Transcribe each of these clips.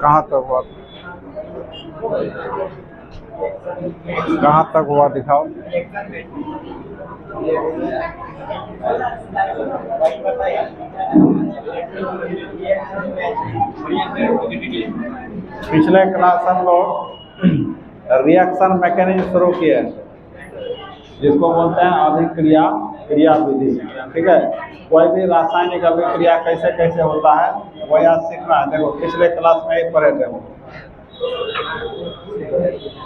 कहाँ तक हुआ, कहाँ तक हुआ दिखाओ। पिछले क्लास हम लोग रिएक्शन मैकेनिज्म शुरू किए, जिसको बोलते हैं अभिक्रिया क्रिया विधि। ठीक है, कोई भी रासायनिक अभिक्रिया कैसे कैसे होता है वो याद सीखना है। देखो पिछले क्लास में एक पढ़े थे वो,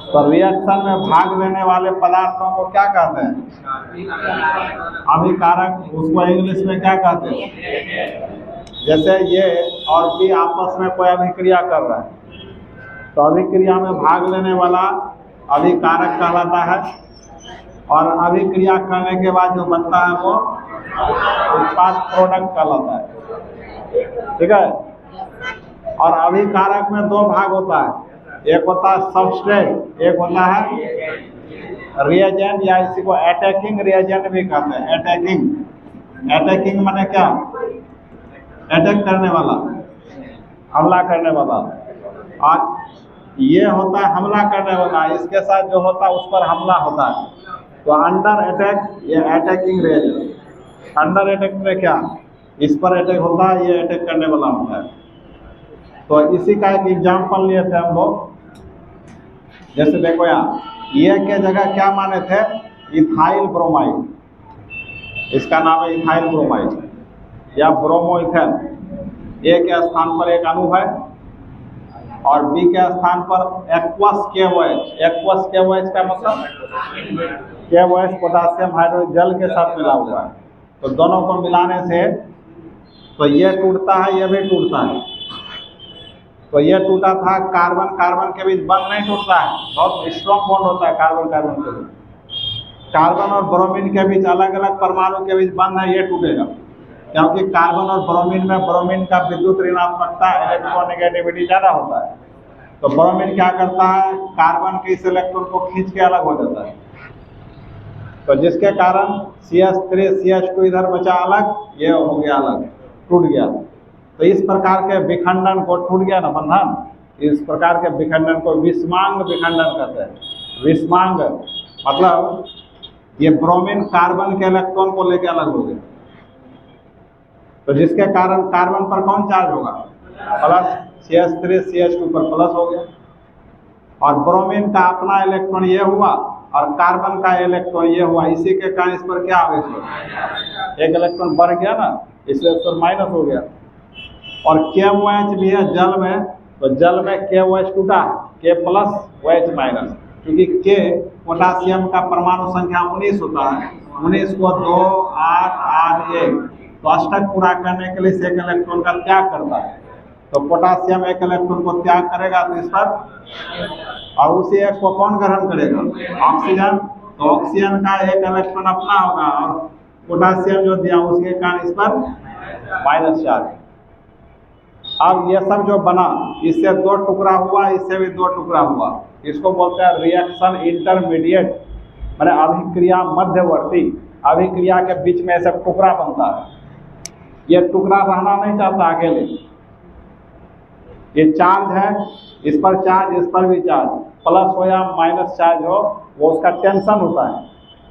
तो रिएक्शन में भाग लेने वाले पदार्थों को क्या कहते हैं? अभिकारक। उसको इंग्लिश में क्या कहते हैं? जैसे ये और बी आपस में कोई अभिक्रिया कर रहा है, तो अभिक्रिया में भाग लेने वाला अभिकारक कहलाता है, और अभिक्रिया करने के बाद जो बनता है वो उत्पाद प्रोडक्ट कहलाता है। ठीक है, और अभिकारक में दो भाग होता है, एक होता है सबस्ट्रेट, एक होता है रिएजेंट, या इसी को अटैकिंग रिएजेंट भी कहते हैं। अटैकिंग माने क्या? अटैक करने वाला, हमला करने वाला। और ये होता है हमला करने वाला, इसके साथ जो होता है उस पर हमला होता है। तो अंडर अटैक, ये अटैकिंग रिएजेंट। अंडर अटैक में क्या, इस पर अटैक होता है, ये अटैक करने वाला होता है। तो इसी का एक एग्जाम्पल लिए थे हम लोग। जैसे देखो यहाँ, ये के जगह क्या माने थे? Ethyl bromide. इसका नाम है इथाइल ब्रोमाइड या ब्रोमोइथेन। ए के स्थान पर एक अणु है और बी के स्थान पर एक्वस KOH। एक्वस KOH का मतलब KOH पोटासियम हाइड्रोजन जल के साथ मिला हुआ है। तो दोनों को मिलाने से तो ये टूटता है, ये भी टूटता है। तो ये टूटा था, कार्बन कार्बन के बीच बंध नहीं टूटता है, बहुत स्ट्रॉन्ग बॉन्ड होता है कार्बन कार्बन के बीच। कार्बन और ब्रोमीन के बीच अलग अलग परमाणु के बीच बंध है, ये टूटेगा, क्योंकि कार्बन और ब्रोमीन में ब्रोमीन का विद्युत ऋणात्मकता इलेक्ट्रोनेगेटिविटी ज़्यादा होता है। तो ब्रोमीन क्या करता है, कार्बन के इस इलेक्ट्रॉन को खींच के अलग हो जाता है। तो जिसके कारण CH3 CH2 इधर बचा अलग, ये हो गया अलग, टूट गया। तो इस प्रकार के विखंडन को, टूट गया ना बंधन, इस प्रकार के विखंडन को विषमांग विखंडन कहते हैं। विषमांग मतलब ये ब्रोमीन कार्बन के इलेक्ट्रॉन को लेकर अलग हो गया, तो जिसके कारण कार्बन पर कौन चार्ज होगा? प्लस, CH3 CH2 पर प्लस हो गया, और ब्रोमीन का अपना इलेक्ट्रॉन ये हुआ और कार्बन का इलेक्ट्रॉन ये हुआ। इसी के कारण इस पर क्या आवेश हो, एक इलेक्ट्रॉन बढ़ गया ना, इसलिए इस पर माइनस हो गया। और KOH भी है जल में, तो जल में KOH टूटा, K प्लस OH माइनस, क्योंकि K पोटासियम का परमाणु संख्या 19 होता है। 19 को 2 8 8 1, तो अष्टक पूरा करने के लिए इस एक इलेक्ट्रॉन का त्याग करता है। तो पोटासियम एक इलेक्ट्रॉन को त्याग करेगा तो इस पर, और उसी एक को कौन ग्रहण करेगा? ऑक्सीजन। तो ऑक्सीजन का एक इलेक्ट्रॉन अपना होगा, और पोटासियम जो दिया उसके कारण इस पर माइनस चार्ज। अब ये सब जो बना, इससे दो टुकड़ा हुआ, इससे भी दो टुकड़ा हुआ, इसको बोलते हैं रिएक्शन इंटरमीडिएट, माने अभिक्रिया मध्यवर्ती। अभिक्रिया के बीच में ऐसा टुकड़ा बनता है। ये टुकड़ा रहना नहीं चाहता अकेले, ये चार्ज है, इस पर चार्ज, इस पर भी चार्ज, प्लस हो या माइनस चार्ज हो, वो उसका टेंशन होता है।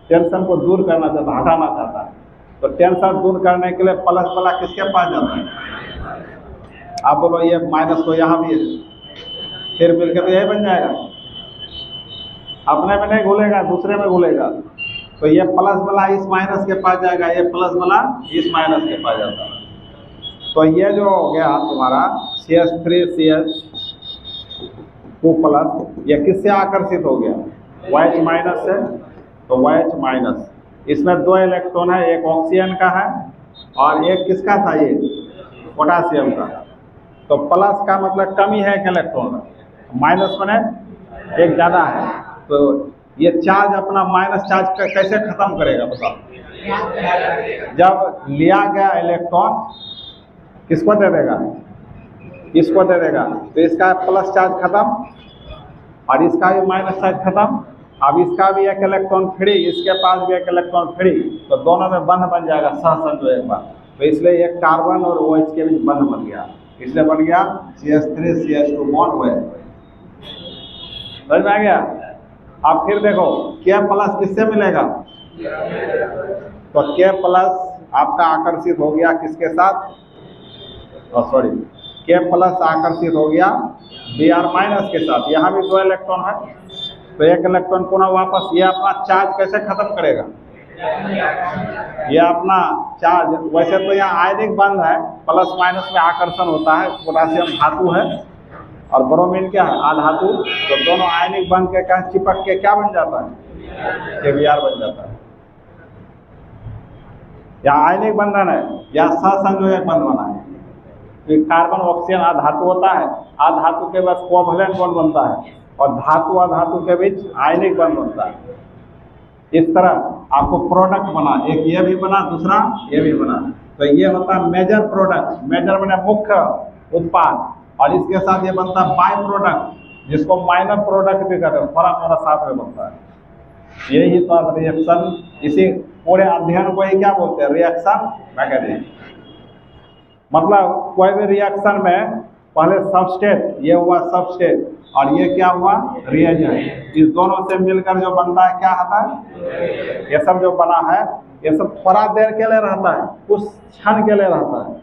टेंशन को दूर करना चाहता है, हटाना चाहता है। तो टेंशन दूर करने के लिए प्लस वाला किसके पास जाता है? आप बोलो ये माइनस तो यहाँ भी है, फिर मिलकर तो यही बन जाएगा, अपने में नहीं घुलेगा, दूसरे में घुलेगा। तो ये प्लस वाला इस माइनस के पास जाएगा, ये प्लस वाला इस माइनस के पास जाता है। तो ये जो हो गया तुम्हारा CH3 CH2 प्लस, ये किससे आकर्षित हो गया? OH माइनस से। तो OH माइनस, इसमें दो इलेक्ट्रॉन है, एक ऑक्सीजन का है और एक किसका था ये, पोटासियम का। तो प्लस का मतलब कमी है एक इलेक्ट्रॉन, माइनस मैंने एक ज़्यादा है। तो ये चार्ज अपना माइनस चार्ज कैसे खत्म करेगा बताओ? जब लिया गया इलेक्ट्रॉन किसको दे देगा, इसको दे देगा, तो इसका प्लस चार्ज खत्म और इसका भी माइनस चार्ज खत्म। अब इसका भी एक इलेक्ट्रॉन फ्री, इसके पास भी एक इलेक्ट्रॉन फ्री, तो दोनों में बंध बन जाएगा सहसंयोजक बार। तो इसलिए एक कार्बन और OH के बीच बंध बन गया, इसलिए बन गया CH3 CH2 बॉन्ड OH। समझ में आ गया? अब फिर देखो K प्लस किससे मिलेगा, तो K प्लस आपका आकर्षित हो गया किसके साथ, सॉरी K प्लस आकर्षित हो गया Br माइनस के साथ। यहाँ भी 2 इलेक्ट्रॉन है, तो एक इलेक्ट्रॉन पुनः वापस, ये अपना चार्ज कैसे खत्म करेगा, ये अपना चार्ज, वैसे तो यहाँ आयनिक बंध है, प्लस माइनस में आकर्षण होता है, पोटासियम धातु है और ब्रोमीन क्या है, अधातु। तो दोनों आयनिक बंध के कारण चिपक के क्या बन जाता है, KBr बन जाता है। यहाँ आयनिक बंधन है, या सहसंयोजक बंध बना है। तो कार्बन ऑक्सीजन अधातु होता है, अधातु के बस कोवैलेंट बॉन्ड बनता है और धातु अधातु के बीच आयनिक बंध बनता है। इस तरह आपको प्रोडक्ट बना, एक ये भी बना, दूसरा ये भी बना। तो ये होता है मेजर प्रोडक्ट, मेजर मैंने मुख्य उत्पाद, और इसके साथ ये बनता है बाय प्रोडक्ट, जिसको माइनर प्रोडक्ट भी कहते हैं, थोड़ा थोड़ा साथ में बनता है। यही तो रिएक्शन, इसी पूरे अध्ययन को ही क्या बोलते हैं, रिएक्शन मैकेनिज्म। मतलब कोई भी रिएक्शन में पहले सबस्टेट, ये हुआ सबस्टेट, और ये क्या हुआ, रिएजेंट। इस दोनों से मिलकर जो बनता है क्या होता है, ये सब जो बना है ये सब थोड़ा देर के लिए रहता है, कुछ क्षण के लिए रहता है,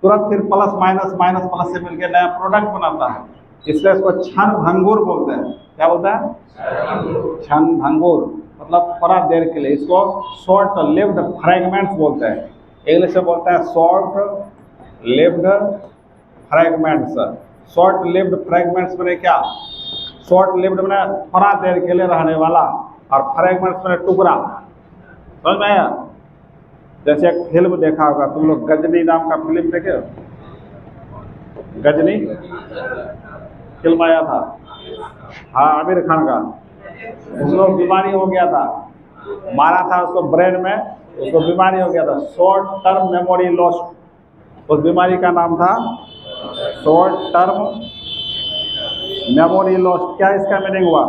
तुरंत फिर प्लस माइनस माइनस प्लस से मिलकर नया प्रोडक्ट बनाता है। इसलिए इसको क्षण भंगुर बोलते हैं। क्या बोलते हैं, क्षण भंगुर, मतलब थोड़ा देर के लिए। इसको शॉर्ट लिव्ड फ्रैगमेंट्स बोलते हैं, इंग्लिश में बोलते हैं short lived fragments. Short lived fragments मैंने क्या, शॉर्ट लिव्ड मैंने थोड़ा देर के लिए रहने वाला, और फ्रैगमेंट्स मैंने टुकड़ा। समझ में आया? जैसे एक फिल्म देखा होगा तुम लोग, गजनी नाम का फिल्म देखे हो? गजनी फिल्म आया था, हाँ आमिर खान का। उसको बीमारी हो गया था, मारा था उसको ब्रेन में, उसको बीमारी हो गया था, शॉर्ट टर्म मेमोरी लॉस। उस बीमारी का नाम था शॉर्ट टर्म मेमोरी लॉस। क्या इसका मीनिंग हुआ,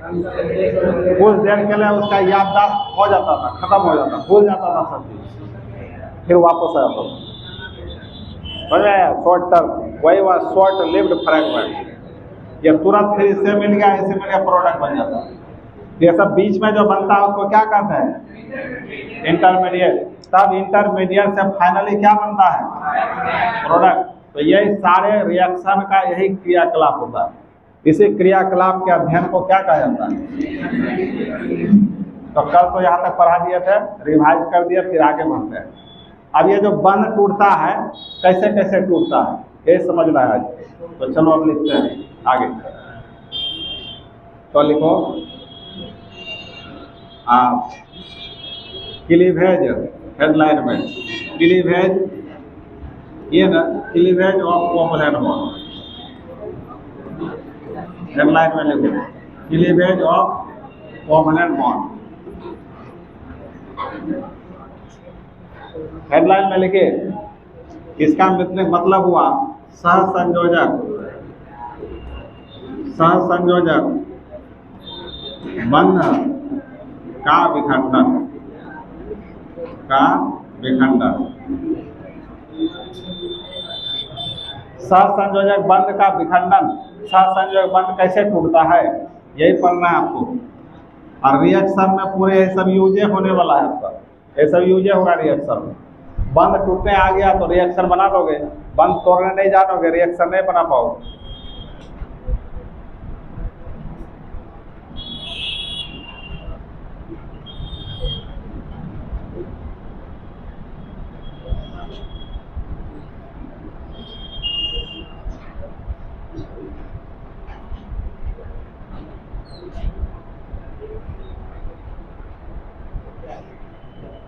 कुछ देर के लिए उसका याददाश्त हो जाता था, खत्म हो जाता, भूल जाता था सब चीज, फिर वापस आया था। समझ आया? शॉर्ट टर्म, वही हुआ शॉर्ट लिव्ड फ्रैगमेंट। ये तुरंत फिर इससे मिल गया, इससे मिल गया, प्रोडक्ट बन जाता है। ये सब बीच में जो बनता है उसको क्या कहते हैं, इंटरमीडिएट। तब इंटरमीडिएट से फाइनली क्या बनता है, प्रोडक्ट। तो यही सारे रिएक्शन का यही क्रियाकलाप होता है। इसी क्रियाकलाप के अध्ययन को क्या कहा जाता है। तो कल तो यहाँ तक पढ़ा दिए थे, रिवाइज कर दिए, फिर आगे बढ़ते हैं। अब ये जो बंध टूटता है, कैसे कैसे टूटता है, ये समझना है। तो चलो अब लिखते हैं आगे। तो लिखो आप क्लीवेज, हेडलाइन में क्लीवेज, ये ना cleavage of covalent bond, headline में लिखो cleavage of covalent bond. Headline में लिखे, इसका मतलब हुआ सहसंयोजक, सहसंयोजक बंध का विखंडन, का विखंडन। सहसंयोजक बंध का विखंडन, सहसंयोजक बंध कैसे टूटता है, यही पढ़ना है आपको। और रिएक्शन में पूरे ये सब यूजे होने वाला है आपका, ये सब यूजे होगा रिएक्शन में। बंध टूटने आ गया तो रिएक्शन बना लोगे, बंध तोड़ने नहीं जानोगे, रिएक्शन नहीं बना पाओगे।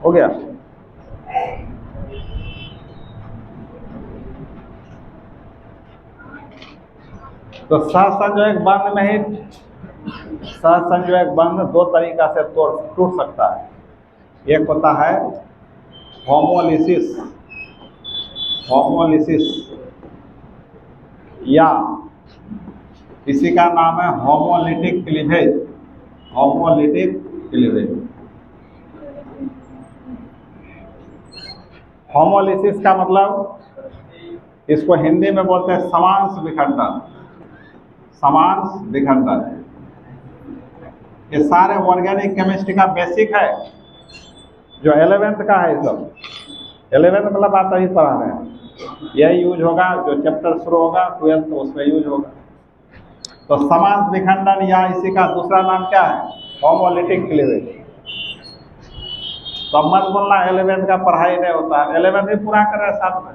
हो गया? तो सहसंयोजक बंध में ही सहसंयोजक बंध दो तरीका से टूट सकता है। एक होता है होमोलिसिस, होमोलिसिस, या इसी का नाम है homolytic cleavage, homolytic cleavage. Homolysis का मतलब इसको हिंदी में बोलते हैं समांश विखंडन, समांश विखंडन। ये सारे ऑर्गेनिक केमिस्ट्री का बेसिक है, जो 11th का है। सब 11th मतलब आप अभी पढ़ा रहे हैं, यही यूज होगा। जो चैप्टर शुरू होगा 12th उसमें यूज होगा। तो समांश विखंडन या इसी का दूसरा नाम क्या है? Homolytic cleavage. तो मत बोलना 11th का पढ़ाई नहीं होता है, 11th भी पूरा कर रहे साथ में,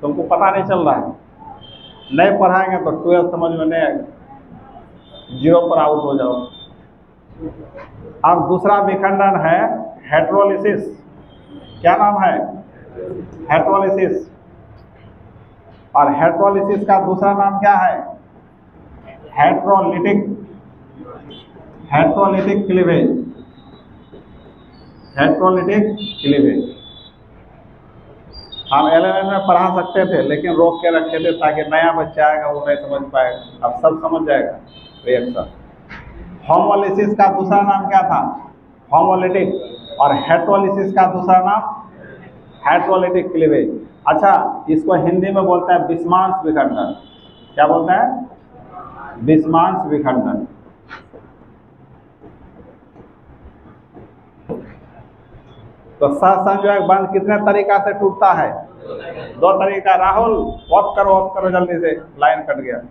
तुमको पता नहीं चल रहा है। नहीं पढ़ाएंगे तो 12th समझ में नहीं आएगा, 0 पर आउट हो जाओ। अब दूसरा विखंडन है हेट्रोलिसिस। क्या नाम है? हेट्रोलिसिस। और हेट्रोलिसिस का दूसरा नाम क्या है? Heterolytic, heterolytic cleavage, heterolytic cleavage. हम 11th में पढ़ा सकते थे लेकिन रोक के रखे थे ताकि नया बच्चा आएगा वो नहीं समझ पाएगा, अब सब समझ जाएगा रिएक्शन। होमोलिसिस का दूसरा नाम क्या था? होमोलिटिक। और हेट्रोलिसिस का दूसरा नाम हेट्रोलिटिक क्लीवेज। अच्छा, इसको हिंदी में बोलते हैं विषमांश विखंडन। क्या बोलते हैं? विषमांश विखंडन। तो सहसंयोजक बंध कितने तरीका से टूटता है? 2 तरीका। राहुल ऑफ करो जल्दी से, लाइन कट गया।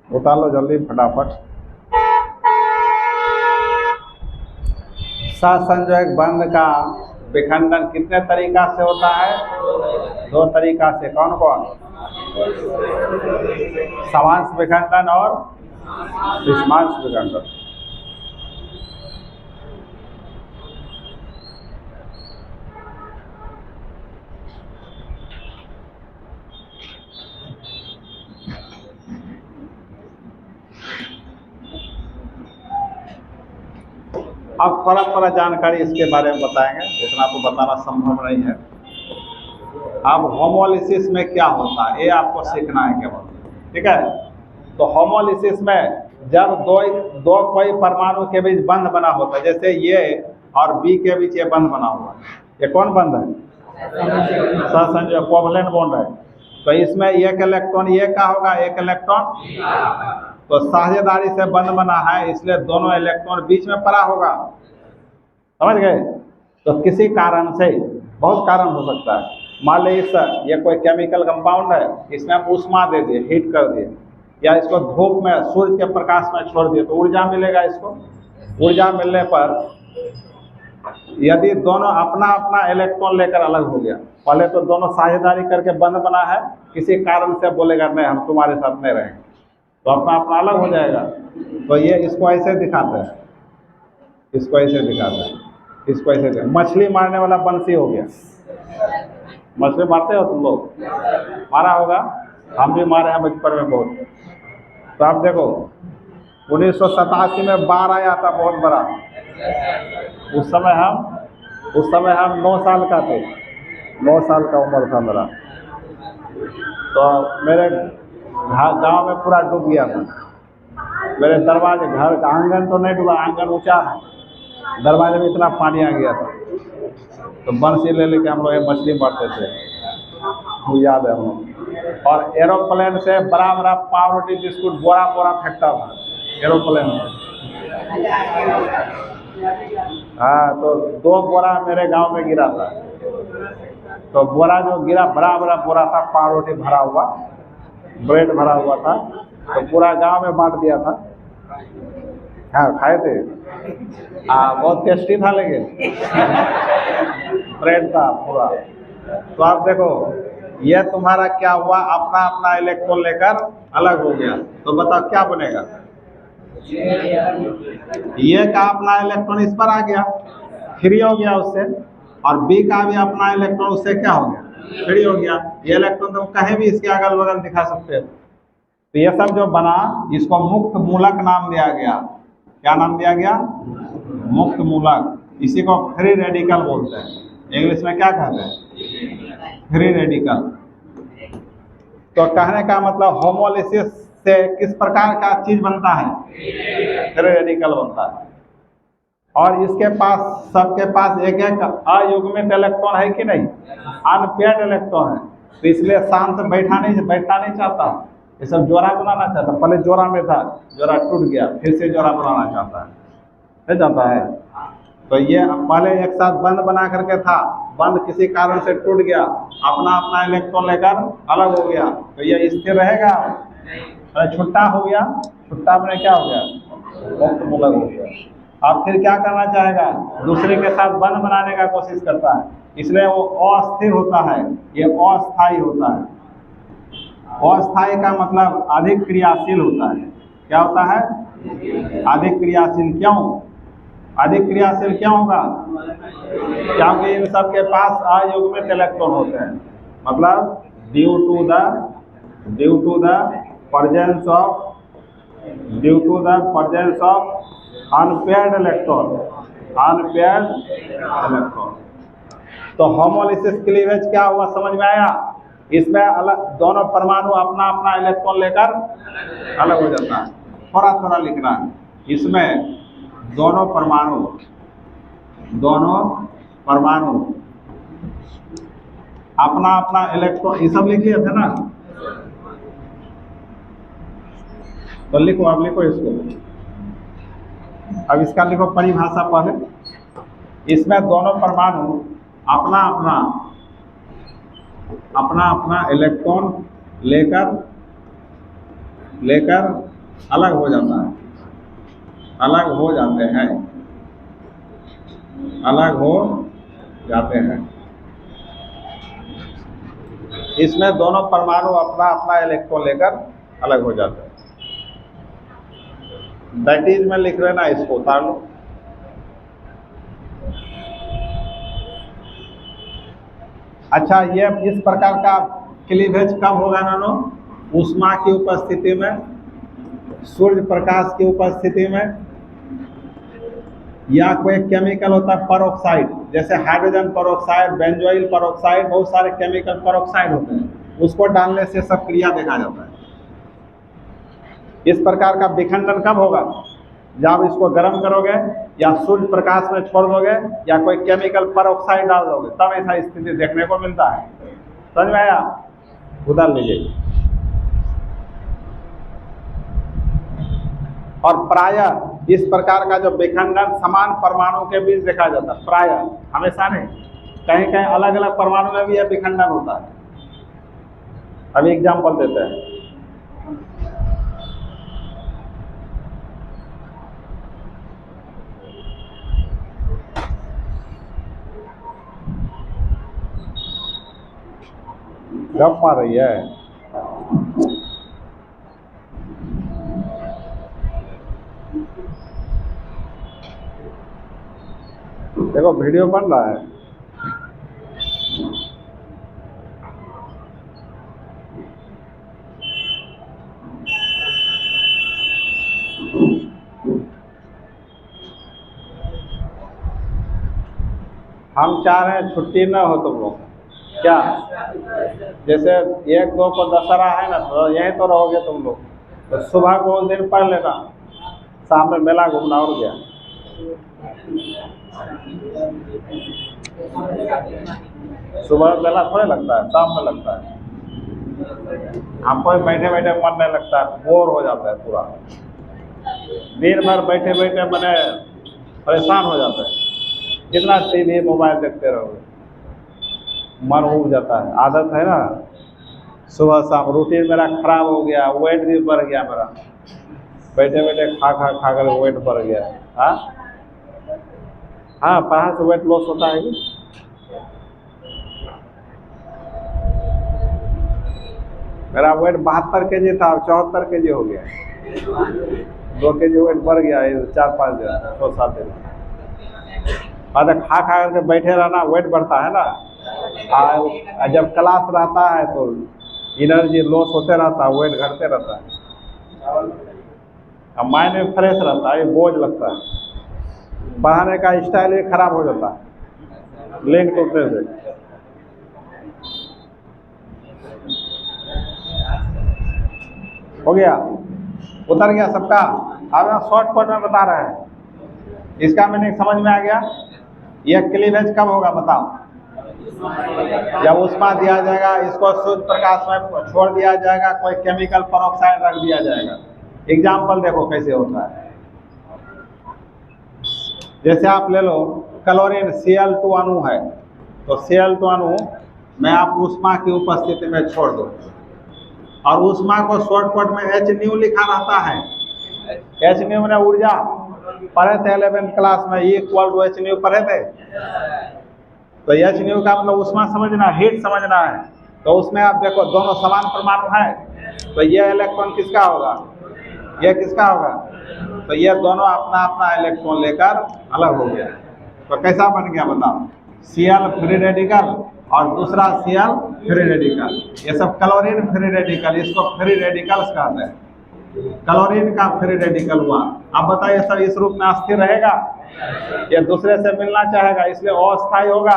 उतार लो जल्दी फटाफट। सहसंयोजक बंध का विखंडन कितने तरीका से होता है? 2 तरीका से। कौन कौन? समांश विखंडन और विषमांश विखंडन। अब थोड़ा जानकारी इसके बारे में बताएंगे, इतना तो बताना संभव नहीं है। अब होमोलिसिस में क्या होता है ये आपको सीखना है केवल, ठीक है? तो होमोलिसिस में जब दो कोई परमाणु के बीच बंध बना होता है, जैसे ये और बी के बीच ये बंध बना हुआ है, ये कौन बंध है? सहसंयोजक, कोवलेंट बॉन्ड है। तो इसमें एक इलेक्ट्रॉन ये का होगा, एक इलेक्ट्रॉन तो साझेदारी से बंध बना है, इसलिए दोनों इलेक्ट्रॉन बीच में पड़ा होगा। समझ गए? तो किसी कारण से, बहुत कारण हो सकता है, मान लीजिए ये कोई केमिकल कंपाउंड है, इसमें हम ऊष्मा दे दिए, हीट कर दिए, या इसको धूप में सूर्य के प्रकाश में छोड़ दिए तो ऊर्जा मिलेगा। इसको ऊर्जा मिलने पर यदि दोनों अपना अपना इलेक्ट्रॉन लेकर अलग हो गया, पहले तो दोनों साझेदारी करके बंध बना है, किसी कारण से बोलेगा नहीं हम तुम्हारे साथ नहीं रहेंगे, तो अपना अपना अलग हो जाएगा। तो ये इसको ऐसे दिखाते हैं, इसको ऐसे दिखाते हैं, इसको ऐसे दिखाते। मछली मारने वाला बंसी हो गया। मछली मारते हो तुम लोग? मारा होगा, हम भी मारे हैं बचपन में बहुत। तो आप देखो 1987 में बाढ़ आया था बहुत बड़ा। उस समय हम 9 साल का थे, 9 साल का उम्र था मेरा। तो मेरे गांव में पूरा डूब गया था। मेरे दरवाजे, घर का आंगन तो नहीं डूबा, आंगन ऊंचा है, दरवाजे में इतना पानी आ गया था। तो बंसी ले लेके हम लोग ये मछली मारते थे, वो याद है हम लोग। और एरोप्लेन से बड़ा बड़ा पावरोटी बिस्कुट बोरा फेंकता था एरोप्लेन में। हाँ, तो 2 बोरा मेरे गांव में गिरा था। तो बोरा जो गिरा, बड़ा बोरा था, पावरोटी भरा हुआ, ब्रेड भरा हुआ था, तो पूरा गांव में बांट दिया था। हाँ, खाए थे। बहुत टेस्टी था, लेकिन ब्रेड था पूरा। तो आप देखो ये तुम्हारा क्या हुआ, अपना अपना इलेक्ट्रॉन लेकर अलग हो गया। तो बताओ क्या बनेगा? ये का अपना इलेक्ट्रॉन इस पर आ गया, फ्री हो गया उससे, और बी का भी अपना इलेक्ट्रॉन उससे क्या हो गया, फ्री हो गया। ये इलेक्ट्रॉन तो कहीं भी इसके अगल बगल दिखा सकते हो। तो ये सब जो बना इसको मुक्त मूलक नाम दिया गया। क्या नाम दिया गया? मुक्त मूलक। इसी को फ्री रेडिकल बोलते हैं। इंग्लिश में क्या कहते हैं? Free radical. तो कहने का मतलब होमोलिसिस से किस प्रकार का चीज बनता है? फ्री रेडिकल बनता है। और इसके पास, सबके पास एक एक अयुग्मित इलेक्ट्रॉन है कि नहीं? अनपेयर्ड इलेक्ट्रॉन है। तो इसलिए शांत बैठना नहीं चाहता, ये सब जोड़ा बनाना चाहता। पहले जोड़ा में था, जोड़ा टूट गया, फिर से जोड़ा बनाना चाहता है, नहीं चाहता है। तो ये पहले एक साथ बंद बना करके था, बंद किसी कारण से टूट गया, अपना अपना इलेक्ट्रॉन लेकर अलग हो गया, तो ये स्थिर रहेगा? छुट्टा हो गया, छुट्टा में क्या हो गया? मुक्त मूलक हो गया। अब फिर क्या करना चाहेगा? दूसरे के साथ बंद बनाने का कोशिश करता है, इसलिए वो अस्थिर होता है, ये अस्थायी होता है। अस्थायी का मतलब अधिक क्रियाशील होता है। क्या होता है? अधिक क्रियाशील। क्यों अधिक क्रियाशील क्यों होगा? क्योंकि इन सब के पास अयुग्मित इलेक्ट्रॉन होते हैं। मतलब due to the presence of unpaired electron. तो होमोलिसिस क्लीवेज क्या हुआ, समझ में आया? इसमें अलग दोनों परमाणु अपना अपना इलेक्ट्रॉन लेकर अलग हो जाता है। थोड़ा थोड़ा लिखना है इसमें, दोनों परमाणु अपना अपना इलेक्ट्रॉन, ये सब लिख लिए थे ना? तो लिखो, अब लिखो इसको। अब इसका लिखो परिभाषा पहले। इसमें दोनों परमाणु अपना अपना इलेक्ट्रॉन लेकर अलग हो जाता है, अलग हो जाते हैं। इसमें दोनों परमाणु अपना अपना इलेक्ट्रॉन लेकर अलग हो जाते हैं। दैट इज में लिख लेना, इसको उतार लो। अच्छा, ये इस प्रकार का क्लीवेज कब होगा नानो? ऊष्मा की उपस्थिति में, सूर्य प्रकाश की उपस्थिति में, या कोई केमिकल होता है परऑक्साइड, जैसे हाइड्रोजन परऑक्साइड, बेंजोइल परऑक्साइड, बहुत सारे केमिकल परऑक्साइड होते हैं, उसको डालने से सब क्रिया देखा जाता है। इस प्रकार का विखंडन कब होगा? जब इसको गर्म करोगे या सूर्य प्रकाश में छोड़ दोगे या कोई केमिकल परऑक्साइड डाल दोगे, तब ऐसा स्थिति देखने को मिलता है। समझ में आया? उधर लीजिए। और प्रायः इस प्रकार का जो विखंडन समान परमाणु के बीच देखा जाता है, प्रायः, हमेशा नहीं, कहीं कहीं अलग अलग परमाणु में भी यह विखंडन होता है। अभी एग्जाम्पल देते हैं। गप मार रही है। देखो वीडियो बन रहा है। हम चाह रहे हैं छुट्टी ना हो तुम लोग। क्या जैसे 1-2 को दशहरा है ना, तो यहीं तो रहोगे तुम लोग, तो सुबह को उस दिन पढ़ लेना, शाम में मेला घूमना और गया। सुबह मेला थोड़े लगता है, शाम में लगता है। हमको बैठे बैठे मन नहीं लगता है, बोर हो जाता है पूरा दिन भर बैठे बैठे, मैंने परेशान हो जाता है। कितना टीवी मोबाइल देखते रहोगे, मन उब जाता है। आदत है ना, सुबह शाम रूटीन मेरा खराब हो गया, वेट भी बढ़ गया मेरा, बैठे बैठे खा कर वेट बढ़ गया। हाँ, कहाँ से वेट लॉस होता है? मेरा वेट 72 kg था, अब 74 kg हो गया। 2 kg वेट बढ़ गया है 4-5 दिन 6-7 दिन। और खा खा करके बैठे रहना वेट बढ़ता है ना। और जब क्लास रहता है तो एनर्जी लॉस होते रहता है, वेट घटते रहता है, अब माइंड में फ्रेश रहता है, बोझ लगता है, पढ़ाने का स्टाइल भी खराब हो जाता है लिंक टूटने से। हो गया, उतर गया सबका। अब हम शॉर्ट कट में बता रहे हैं, इसका मीनिंग समझ में आ गया। यह क्लीवेज कब होगा बताओ? जब ऊष्मा दिया जाएगा, इसको शुद्ध प्रकाश में छोड़ दिया जाएगा, कोई केमिकल पेरोक्साइड रख दिया जाएगा। एग्जाम्पल देखो कैसे होता है। जैसे आप ले लो क्लोरीन Cl2 अणु है, तो Cl2 अणु में आप ऊष्मा की उपस्थिति में छोड़ दो, और ऊष्मा को शॉर्टकट में H लिखा रहता है। H मैंने ऊर्जा, पढ़े थे 11th क्लास में, E=H पढ़े थे। तो H का मतलब ऊष्मा समझना, हीट समझना है। तो उसमें आप देखो दोनों समान परमाणु है, तो ये इलेक्ट्रॉन किसका होगा, ये किसका होगा? तो ये दोनों अपना अपना इलेक्ट्रॉन लेकर अलग हो गया। तो कैसा बन गया बताओ? Cl फ्री रेडिकल और दूसरा Cl फ्री रेडिकल। ये सब क्लोरीन फ्री रेडिकल, इसको फ्री रेडिकल्स कहते हैं। क्लोरीन का फ्री रेडिकल हुआ। अब बताइए सर, इस रूप में अस्थिर रहेगा? ये दूसरे से मिलना चाहेगा, इसलिए अस्थायी होगा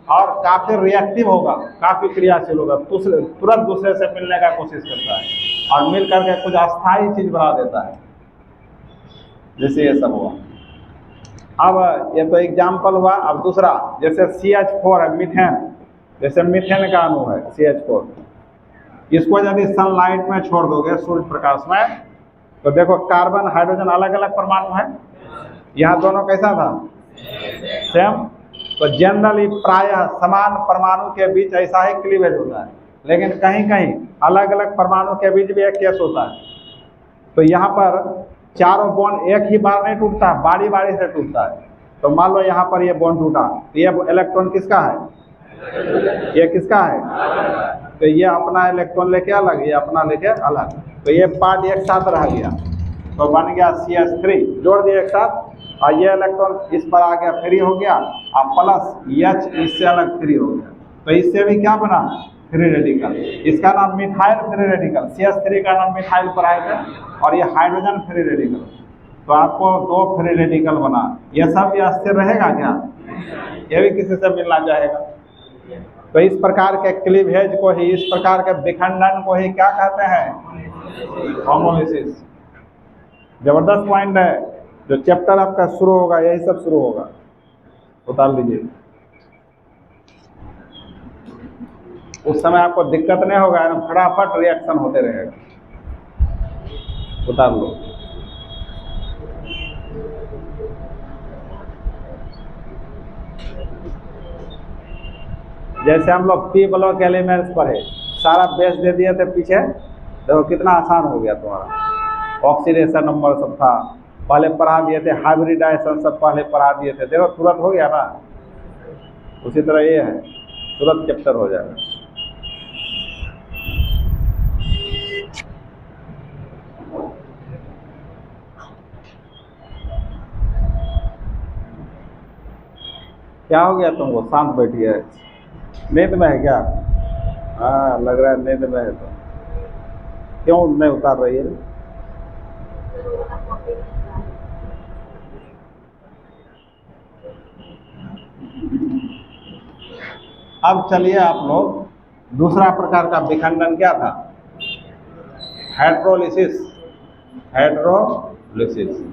और काफी रिएक्टिव होगा, काफी क्रियाशील होगा, तुरंत दूसरे से मिलने का कोशिश करता है और मिल करके कुछ अस्थायी चीज बना देता है, जैसे ये सब हुआ। अब ये तो एग्जाम्पल हुआ। अब दूसरा, जैसे CH4 है, मीथेन, जैसे मीथेन का अणु है CH4, इसको यदि सनलाइट में छोड़ दोगे, सूर्य प्रकाश में, तो देखो कार्बन हाइड्रोजन अलग अलग परमाणु है, यहाँ दोनों कैसा था? सेम। तो जनरली प्रायः समान परमाणु के बीच ऐसा ही क्लीवेज होता है, लेकिन कहीं कहीं अलग अलग परमाणु के बीच भी एक केस होता है। तो यहाँ पर चारों बॉन्ड एक ही बार नहीं टूटता, बारी बारी से टूटता है। तो मान लो यहाँ पर ये बॉन्ड टूटा, तो ये इलेक्ट्रॉन किसका है, ये किसका है? तो ये अपना इलेक्ट्रॉन लेके अलग, ये अपना लेके अलग, तो ये पार्ट एक साथ रह गया, तो बन गया CH3, जोड़ दिए एक साथ, और ये इलेक्ट्रॉन इस पर आ गया, फ्री हो गया, और प्लस H इससे अलग फ्री हो गया। तो इससे भी क्या बना? Free radical. इसका नाम मिथाइल फ्री रेडिकल, CH3 का नाम मिथाइल पर आए थे, और ये हाइड्रोजन फ्री रेडिकल। तो आपको 2 फ्री रेडिकल बना। ये सब ये अस्थिर रहेगा क्या? ये भी किसी से मिलना चाहेगा। तो इस प्रकार के क्लीवेज को ही, इस प्रकार के विखंडन को ही क्या कहते हैं? होमोलिसिस। जबरदस्त पॉइंट है, जो चैप्टर आपका शुरू होगा यही सब शुरू होगा। उतार लीजिए, उस समय आपको दिक्कत नहीं होगा, एकदम फटाफट रिएक्शन होते रहेगा। उतार लो। जैसे हम लोग P ब्लॉक एलिमेंट्स पढ़े, सारा बेस दे दिए थे पीछे, देखो कितना आसान हो गया तुम्हारा। ऑक्सीडेशन नंबर सब था, पहले पढ़ा दिए थे, हाइब्रिडाइजेशन सब पहले पढ़ा दिए थे, देखो तुरंत हो गया ना। उसी तरह ये है, तुरंत चैप्टर हो जाएगा। क्या हो गया तुमको, शांत बैठी है? नींद में है क्या? हाँ लग रहा है नींद में है। तो क्यों नहीं उतार रही है? अब चलिए आप लोग, दूसरा प्रकार का विखंडन क्या था? हाइड्रोलिसिस। हाइड्रोलिसिस।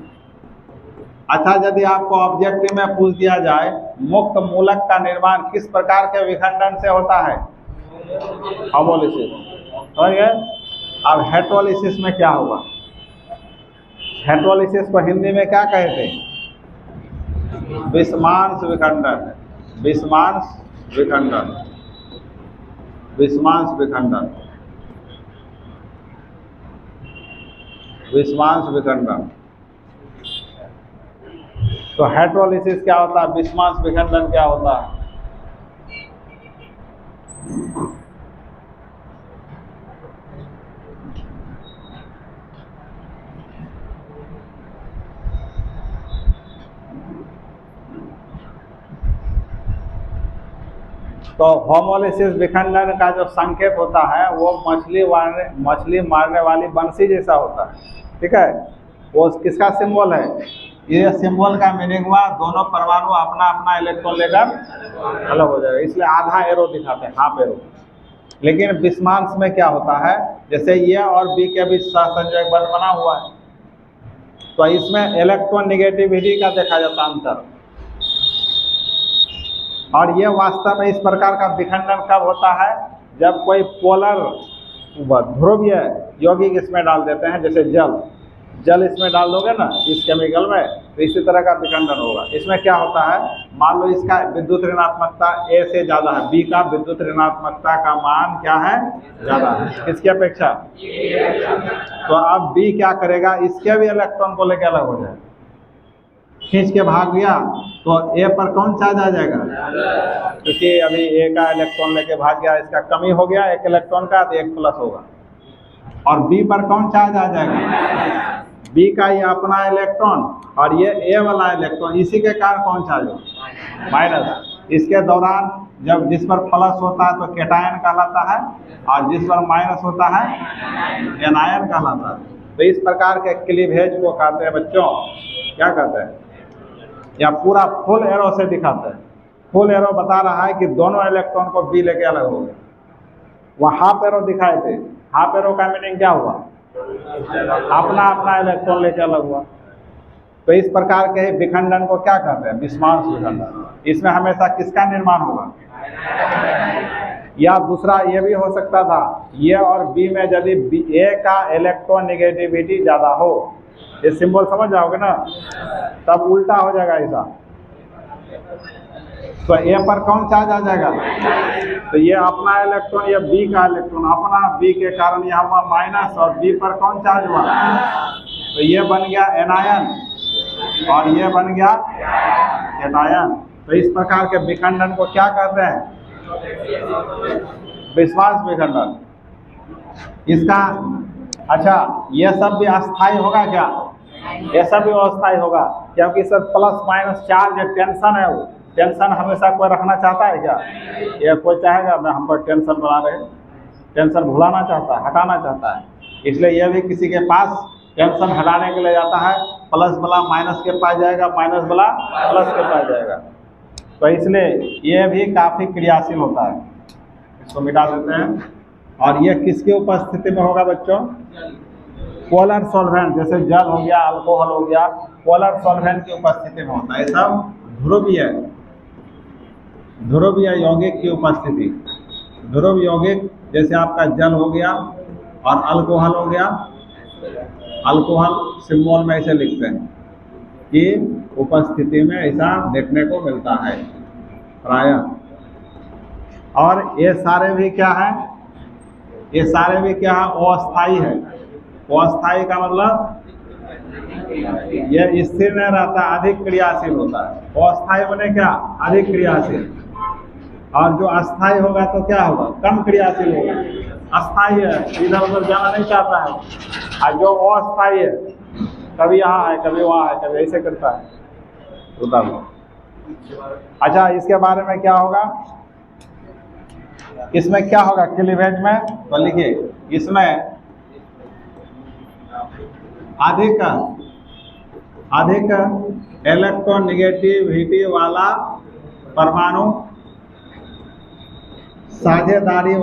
अच्छा, यदि आपको ऑब्जेक्टिव में पूछ दिया जाए मुक्त मूलक का निर्माण किस प्रकार के विखंडन से होता है? होमोलिसिस। समझ गए? अब हेटेरोलिसिस में क्या होगा? हेटेरोलिसिस को हिंदी में क्या कहते हैं? विषमांश विखंडन। विषमांश विखंडन। विषमांश विखंडन। विषमांश विखंडन। तो हेटेरोलिसिस क्या होता है, विषमांश विखंडन क्या होता है? तो होमोलिसिस विखंडन का जो संकेत होता है वो मछली मारने वाली बंसी जैसा होता है, ठीक है। वो किसका सिंबल है? ये सिंबल का मीनिंग हुआ दोनों परमाणु अपना अपना इलेक्ट्रॉन लेकर अलग हो जाएगा, इसलिए आधा एरो दिखाते हैं, हाफ एरो। लेकिन विस्मांस में क्या होता है, जैसे ये और बी के बीच सहसंयोजक बल बना हुआ है, तो इसमें इलेक्ट्रॉन निगेटिविटी का देखा जाता अंतर। और ये वास्तव में इस प्रकार का विखंडन कब होता है? जब कोई पोलर ध्रुवीय यौगिक इसमें डाल देते हैं, जैसे जल इसमें डाल दोगे ना इस केमिकल में, तो इसी तरह का विखंडन होगा। इसमें क्या होता है, मान लो इसका विद्युत ऋणात्मकता ए से ज़्यादा है, बी का विद्युत ऋणात्मकता का मान क्या है? ज़्यादा है, किसकी अपेक्षा? तो अब बी क्या करेगा, इसके भी इलेक्ट्रॉन को लेकर अलग हो जाएगा, खींच के भाग गया, तो ए पर कौन चार्ज आ जाएगा? क्योंकि अभी ए का इलेक्ट्रॉन लेके भाग गया, इसका कमी हो गया एक इलेक्ट्रॉन का, तो एक प्लस होगा। और बी पर कौन चार्ज आ जाएगा? बी का ये अपना इलेक्ट्रॉन और ये ए वाला इलेक्ट्रॉन, इसी के कारण कौन चार्ज होगा? माइनस। इसके दौरान जब जिस पर प्लस होता है तो कैटायन कहलाता है, और जिस पर माइनस होता है एनायन कहलाता है। तो इस प्रकार के क्लीवेज को कहते हैं बच्चों, क्या कहते हैं? या पूरा फुल एरो से दिखाते हैं। फुल एरो बता रहा है कि दोनों इलेक्ट्रॉन को बी लेके अलग हो गए। वह हाफ एरो दिखाए थे, हाफ एरो का मीनिंग क्या हुआ? अपना अपना इलेक्ट्रॉन लेके अलग हुआ। तो इस प्रकार के विखंडन को क्या कहते हैं? विस्मांस विखंडन। इसमें हमेशा किसका निर्माण होगा? या दूसरा ये भी हो सकता था, ये और बी में यदि ए का इलेक्ट्रॉन निगेटिविटी ज़्यादा हो, ये सिंबल समझ जाओगे ना, तब उल्टा हो जाएगा ऐसा। तो ए पर कौन चार्ज आ जाएगा? तो ये अपना इलेक्ट्रॉन, ये बी का इलेक्ट्रॉन अपना, बी के कारण यहाँ हुआ माइनस, और बी पर कौन चार्ज हुआ? तो ये बन गया एनायन और ये बन गया कैटायन। तो इस प्रकार के विखंडन को क्या कहते हैं? विस्मांस विखंडन। इसका अच्छा, ये सब भी अस्थायी होगा क्या? ये सब भी अस्थायी होगा, क्योंकि सर प्लस माइनस चार्ज है, टेंशन है। वो टेंशन हमेशा कोई रखना चाहता है क्या? ये कोई चाहेगा मैं हम पर टेंशन बना रहे? टेंशन भुलाना चाहता है, हटाना चाहता है। इसलिए यह भी किसी के पास टेंशन हटाने के लिए जाता है, प्लस वाला माइनस के पास जाएगा, माइनस वाला प्लस के पास जाएगा। तो इसलिए ये भी काफ़ी क्रियाशील होता है। इसको मिटा देते हैं। और ये किसकी उपस्थिति में होगा बच्चों? पोलर सॉल्वेंट, जैसे जल हो गया, अल्कोहल हो गया, पोलर सॉल्वेंट की उपस्थिति में होता है। सब ध्रुवीय यौगिक की उपस्थिति। ध्रुव यौगिक जैसे आपका जल हो गया और अल्कोहल हो गया। अल्कोहल सिंबल में ऐसे लिखते हैं कि उपस्थिति में ऐसा देखने को मिलता है प्रायः। और ये सारे भी क्या है? ये सारे भी क्या है? अस्थायी है। अस्थायी का मतलब ये स्थिर नहीं रहता, अधिक क्रियाशील होता है। अस्थायी बने क्या? अधिक क्रियाशील। और जो अस्थायी होगा तो क्या होगा? कम क्रियाशील होगा। अस्थायी है, इधर उधर जाना नहीं चाहता है। और जो अस्थायी है, कभी यहाँ है, कभी वहाँ है, कभी ऐसे करता है। अच्छा, इसके बारे में क्या होगा? इसमें क्या होगा क्लीवेज में? तो लिखिए, इसमें अधिक इलेक्ट्रोनिगेटिविटी वाला परमाणु साझेदारी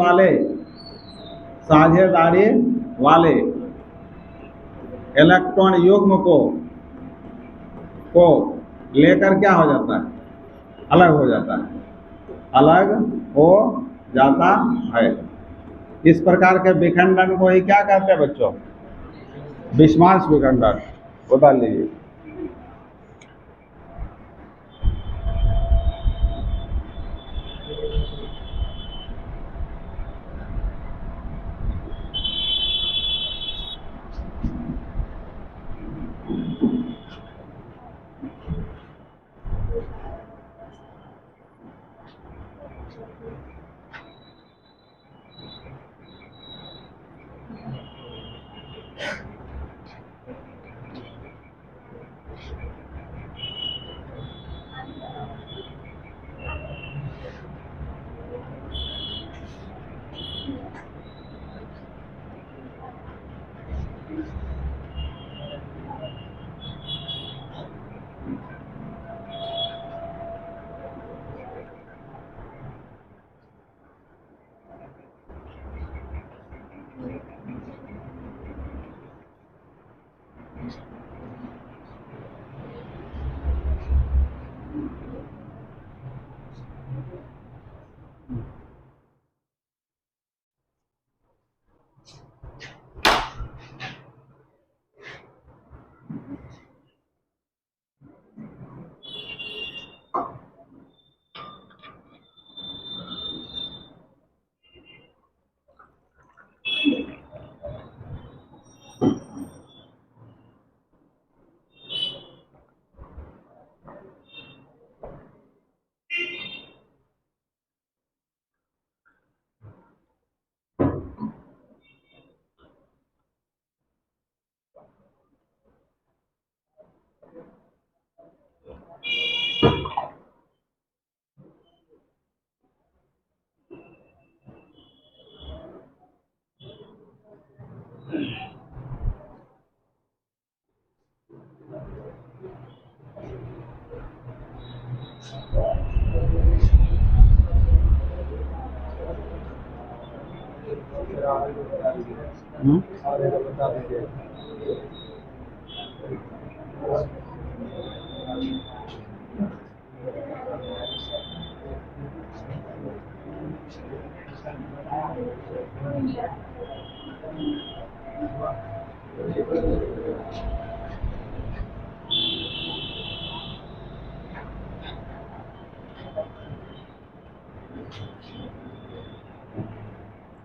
वाले इलेक्ट्रॉन युग्म को लेकर क्या हो जाता है? अलग हो जाता है। इस प्रकार के विखंडन को ही क्या कहते हैं बच्चों? विस्मांस विखंडन। बता लीजिए।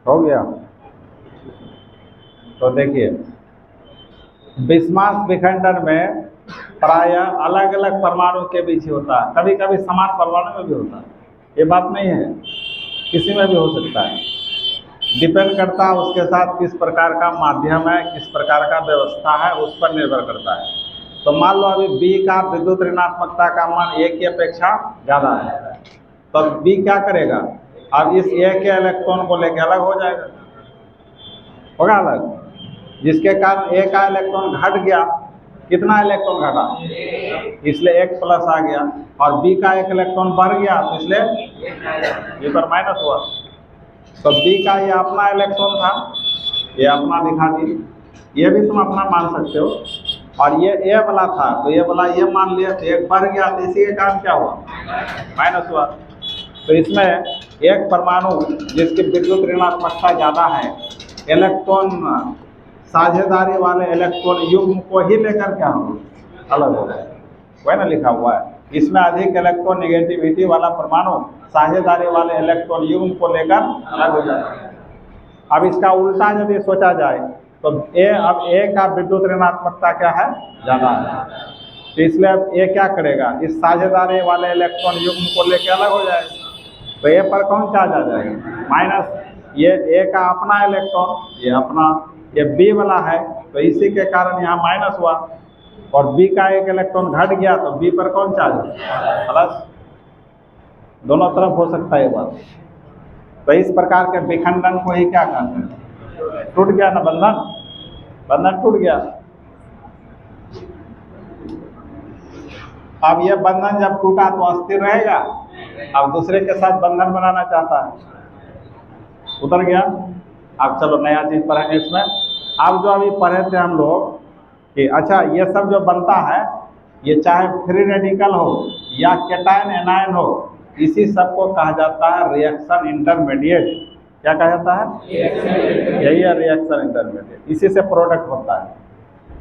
हो गया। तो देखिए, विषमांश विखंडन में प्रायः अलग अलग परमाणु के बीच होता है, कभी कभी समान परमाणु में भी होता है, ये बात नहीं है, किसी में भी हो सकता है। डिपेंड करता है उसके साथ किस प्रकार का माध्यम है, किस प्रकार का व्यवस्था है, उस पर निर्भर करता है। तो मान लो अभी बी का विद्युत ऋणात्मकता का मान ए की अपेक्षा ज़्यादा है, तो बी क्या करेगा, अब इस ए के इलेक्ट्रॉन को लेकर अलग हो जाएगा, होगा अलग, जिसके कारण ए का इलेक्ट्रॉन घट गया। कितना इलेक्ट्रॉन घटा, इसलिए एक प्लस आ गया, और बी का एक इलेक्ट्रॉन बढ़ गया तो इसलिए ये पर माइनस हुआ। तो बी का ये अपना इलेक्ट्रॉन था, ये अपना दिखा दी, ये भी तुम अपना मान सकते हो, और ये ए वाला था तो ये वाला ये मान लिया, तो एक बढ़ गया, तो इसी के कारण क्या हुआ, माइनस हुआ। तो इसमें एक परमाणु जिसकी विद्युत ऋणात्मकता ज़्यादा है, इलेक्ट्रॉन साझेदारी वाले इलेक्ट्रॉन युग्म को ही लेकर क्या हो, अलग हो जाए, वही ना लिखा हुआ है। इसमें अधिक इलेक्ट्रॉन नेगेटिविटी वाला परमाणु साझेदारी वाले इलेक्ट्रॉन युग्म को लेकर अलग हो जाए। अब इसका उल्टा यदि सोचा जाए तो अब ए का विद्युत ऋणात्मकता क्या है, ज़्यादा है, तो इसलिए अब ए क्या करेगा, इस साझेदारी वाले इलेक्ट्रॉन युग्म को लेकर अलग हो जाएगा, तो ए पर कौन चार्ज आ जाएगा, माइनस। ये ए का अपना इलेक्ट्रॉन, ये अपना, ये बी वाला है, तो इसी के कारण यहाँ माइनस हुआ, और बी का एक इलेक्ट्रॉन घट गया तो बी पर कौन चार्ज, प्लस। दोनों तरफ हो सकता है ये बात। तो इस प्रकार के विखंडन को ही क्या कहते हैं, टूट गया ना बंधन, बंधन टूट गया। अब ये बंधन जब टूटा तो अस्थिर रहेगा, अब दूसरे के साथ बंधन बनाना चाहता है, उतर गया। अब चलो नया चीज पढ़ेंगे इसमें। अब जो अभी पढ़े थे हम लोग कि अच्छा ये सब जो बनता है, ये चाहे फ्री रेडिकल हो या कैटायन एनायन हो, इसी सब को कहा जाता है रिएक्शन इंटरमीडिएट। क्या कहा जाता है, यही है रिएक्शन इंटरमीडिएट, इसी से प्रोडक्ट होता है।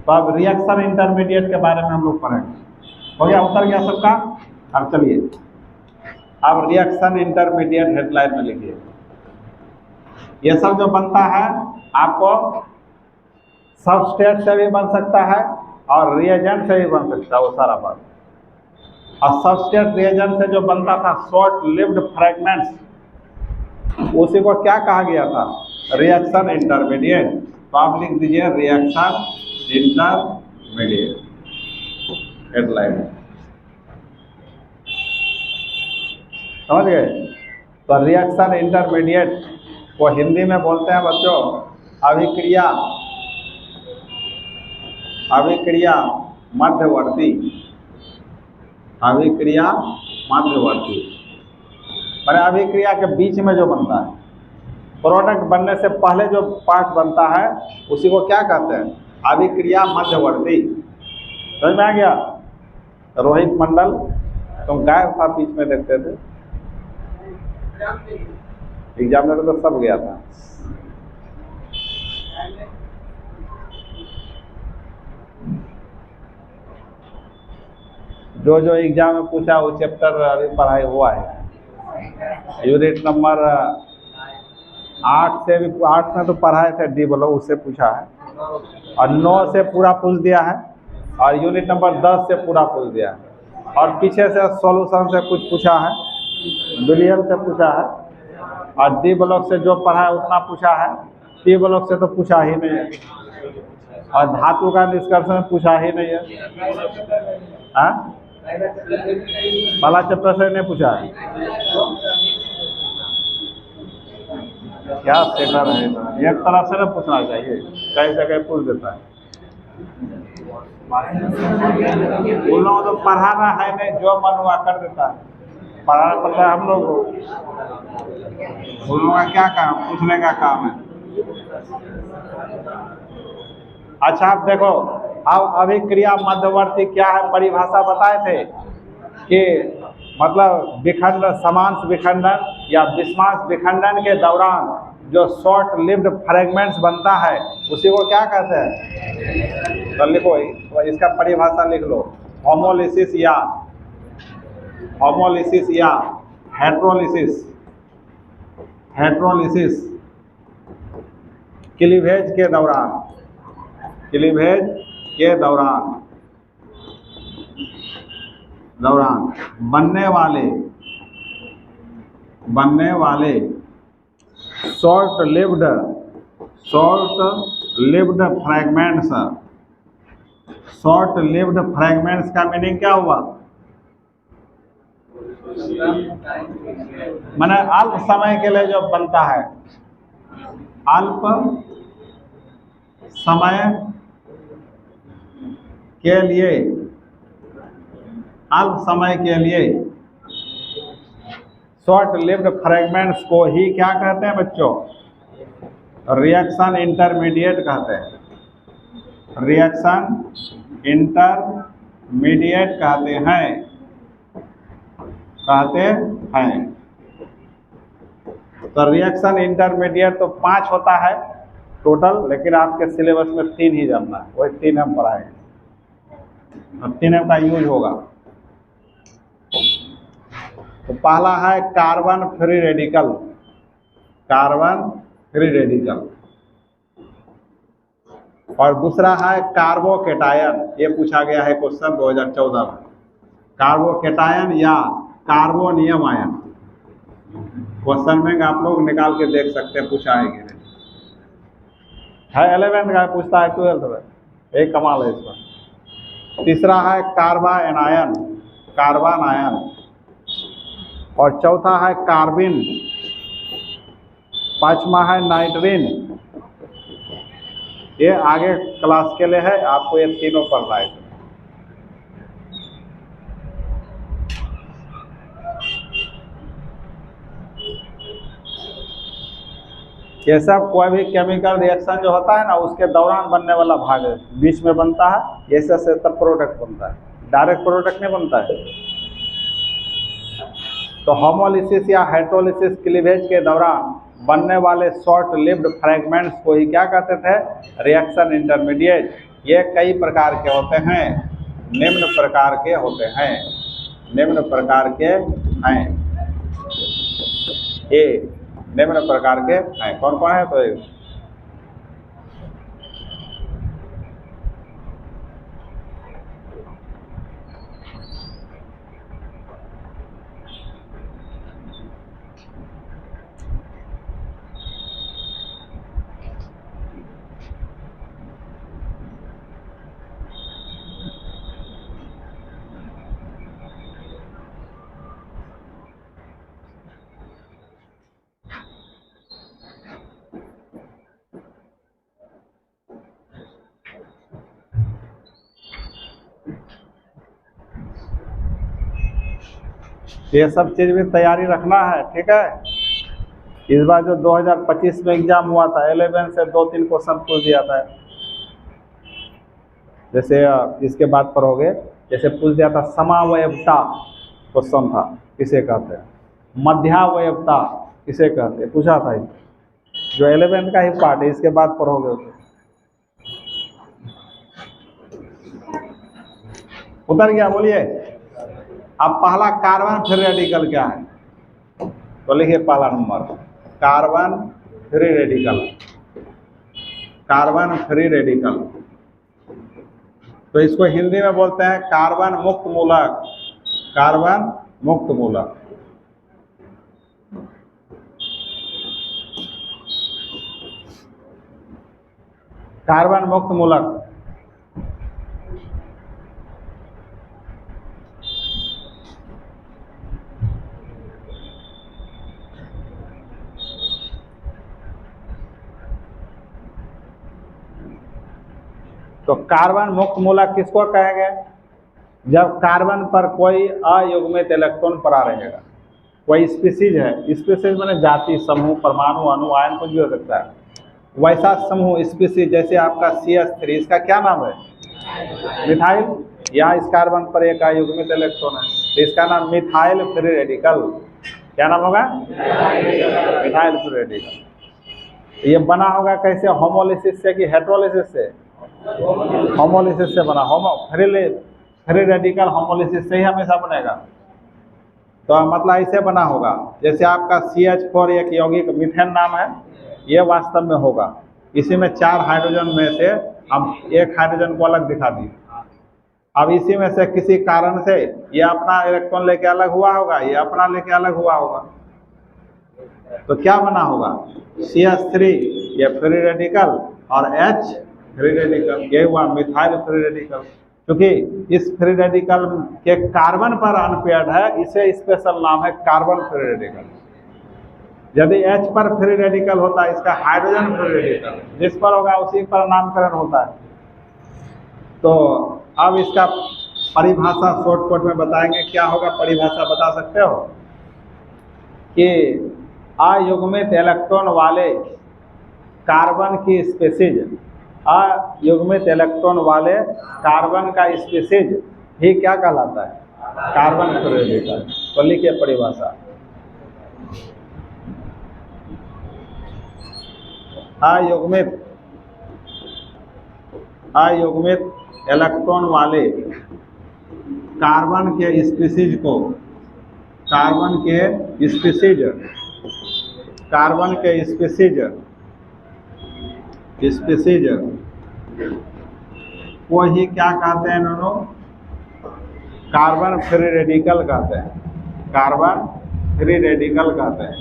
तो अब रिएक्शन इंटरमीडिएट के बारे में हम लोग पढ़ेंगे। हो गया, उतर गया सबका। अब चलिए, अब रिएक्शन इंटरमीडिएट हेडलाइन में लिखिए। ये सब जो बनता है आपको सबस्ट्रेट से भी बन सकता है और रिएजेंट से भी बन सकता है, वो सारा बात। और सबस्ट्रेट रिएजेंट से जो बनता था शॉर्ट लिव्ड फ्रैगमेंट्स, उसी को क्या कहा गया था, रिएक्शन इंटरमीडिएट। तो आप लिख दीजिए रिएक्शन इंटरमीडिएट हेडलाइन, समझ गए। तो रिएक्शन इंटरमीडिएट को हिंदी में बोलते हैं बच्चों अभिक्रिया, अभिक्रिया मध्यवर्ती, अभिक्रिया मध्यवर्ती। मैंने अभिक्रिया के बीच में जो बनता है, प्रोडक्ट बनने से पहले जो पार्ट बनता है उसी को क्या कहते हैं, अभिक्रिया मध्यवर्ती। समझ में आ गया। रोहित मंडल तुम गायब था, बीच में देखते थे, एग्जाम में तो सब गया था। जो जो एग्जाम में पूछा वो चैप्टर अभी पढ़ाई हुआ है। यूनिट नंबर 8 से भी, 8 में तो पढ़ाए थे, डी बोलो उससे पूछा है, और 9 से पूरा पूछ दिया है, और यूनिट नंबर 10 से पूरा पूछ दिया है, और पीछे से सॉल्यूशन से कुछ पूछा है, बिलियन से पूछा है, और डी ब्लॉक से जो पढ़ा है उतना पूछा है, टी ब्लॉक से तो पूछा ही नहीं है, और धातु का निष्कर्षण पूछा ही नहीं है। हाँ, पहला चैप्टर से नहीं पूछा है। क्या सेटर है, एक तरह से ना पूछना चाहिए, कई जगह पूछ देता है। उन लोगों तो पढ़ाना है नहीं, जो मन हुआ कर देता है। पढ़ाना पड़ता है हम लोग को। उन लोगों का क्या काम, पूछने का काम है। अच्छा आप देखो, अब अभिक्रिया मध्यवर्ती क्या है, परिभाषा बताए थे कि मतलब विखंडन, समांश विखंडन या विषमांश विखंडन के दौरान जो शॉर्ट लिव्ड फ्रेगमेंट्स बनता है उसी को क्या कहते हैं। तो लिखो, इसका परिभाषा लिख लो। होमोलिसिस या हेट्रोलिसिस, क्लीवेज के दौरान बनने वाले शॉर्ट लिव्ड फ्रैगमेंट्स का मीनिंग क्या हुआ। माने अल्प समय के लिए जो बनता है, अल्प समय के लिए शॉर्ट लिव्ड फ्रैगमेंट्स को ही क्या कहते हैं बच्चों, रिएक्शन इंटरमीडिएट कहते हैं। तो रिएक्शन इंटरमीडिएट तो 5 होता है टोटल, लेकिन आपके सिलेबस में 3 ही जानना है, वही 3 हम पढ़ाएंगे और 3 का यूज होगा। तो पहला है कार्बन फ्री रेडिकल, और दूसरा है कार्बोकेटायन। ये पूछा गया है क्वेश्चन 2014 में, कार्बोकेटायन या कार्बोनियम आयन। क्वेश्चन में आप लोग निकाल के देख सकते हैं, पूछा है कि नहीं है। 11th का पूछता है, 12th में, एक कमाल है इसका। तीसरा है कार्बन आयन, और चौथा है कार्बिन, पांचवा है नाइट्रीन। ये आगे क्लास के लिए है, आपको ये तीनों पढ़ना है। ये सब कोई भी केमिकल रिएक्शन जो होता है ना, उसके दौरान बनने वाला भाग है, बीच में बनता है, ये से तब प्रोडक्ट बनता है, डायरेक्ट प्रोडक्ट नहीं बनता है। तो होमोलिसिस या हेट्रोलिसिस क्लीवेज के दौरान बनने वाले शॉर्ट लिव्ड फ्रैगमेंट्स को ही क्या कहते थे, रिएक्शन इंटरमीडिएट। ये कई प्रकार के होते हैं, निम्न प्रकार के हैं। कौन कौन है, तो ये सब चीज़ भी तैयारी रखना है, ठीक है। इस बार जो 2025 में एग्जाम हुआ था, 11 से 2-3 क्वेश्चन पूछ दिया था। जैसे इसके बाद पढ़ोगे, जैसे पूछ दिया था समावयवता क्वेश्चन था, किसे कहते हैं, मध्यावयवता किसे कहते हैं, पूछा था। जो 11 का ही पार्ट है, इसके बाद पढ़ोगे उसे। उतर गया, बोलिए। अब पहला कार्बन फ्री रेडिकल क्या है, तो लिखिए पहला नंबर कार्बन फ्री रेडिकल। तो इसको हिंदी में बोलते हैं कार्बन मुक्त मूलक। कार्बन मुक्त मूलक। तो कार्बन मुक्त मूलक किसको कहेंगे? जब कार्बन पर कोई अयुग्मित इलेक्ट्रॉन पड़ा रहेगा। कोई स्पीसीज है, स्पीसीज माने जाति, समूह, परमाणु, अणु, आयन कुछ भी हो सकता है। वैसा समूह स्पीसीज जैसे आपका CH3, इसका क्या नाम है? मिथाइल। या इस कार्बन पर एक अयुग्मित इलेक्ट्रॉन है तो इसका नाम मिथाइल फ्री रेडिकल। क्या नाम होगा? Methyl free radical. ये बना होगा कैसे? होमोलिसिस से कि हेट्रोलिसिस से? होमोलिसिस से बना। फ्री रेडिकल होमोलिसिस से ही हमेशा बनेगा। तो मतलब ऐसे बना होगा जैसे आपका CH4 एक यौगिक मीथेन नाम है, ये वास्तव में होगा। इसी में 4 हाइड्रोजन में से हम एक हाइड्रोजन को अलग दिखा दिए। अब इसी में से किसी कारण से ये अपना इलेक्ट्रॉन लेके अलग हुआ होगा, ये अपना लेके अलग हुआ होगा, तो क्या बना होगा? CH3 ये फ्री रेडिकल और H फ्री रेडिकल, ये हुआ मिथाइल फ्री रेडिकल। क्योंकि इस फ्री रेडिकल के कार्बन पर अनपेयर्ड है, इसे स्पेशल नाम है कार्बन फ्री रेडिकल। यदि H पर फ्री रेडिकल होता है, इसका हाइड्रोजन फ्री रेडिकल, जिस पर होगा उसी पर नामकरण होता है। तो अब इसका परिभाषा शॉर्टकट में बताएंगे। क्या होगा परिभाषा, बता सकते हो? कि अयुग्मित इलेक्ट्रॉन वाले कार्बन की स्पीसीज, अयुग्मित इलेक्ट्रॉन वाले कार्बन का स्पीसीज ही क्या कहलाता है? Carbon free radical. तो लिखिए परिभाषा। अयुग्मित इलेक्ट्रॉन वाले कार्बन के स्पीसीज को, कार्बन के स्पीसीज को ही क्या कहते हैं इन्होंने? कार्बन फ्री रेडिकल कहते हैं। कार्बन फ्री रेडिकल कहते हैं।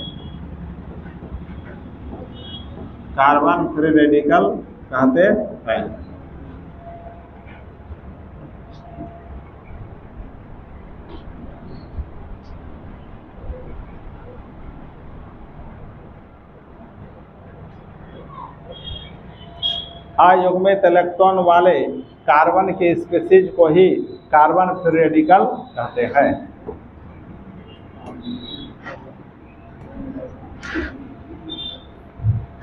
कार्बन फ्री रेडिकल कहते हैं। अयुग्मित इलेक्ट्रॉन वाले कार्बन के स्पीसीज को ही कार्बन फ्री रेडिकल कहते हैं।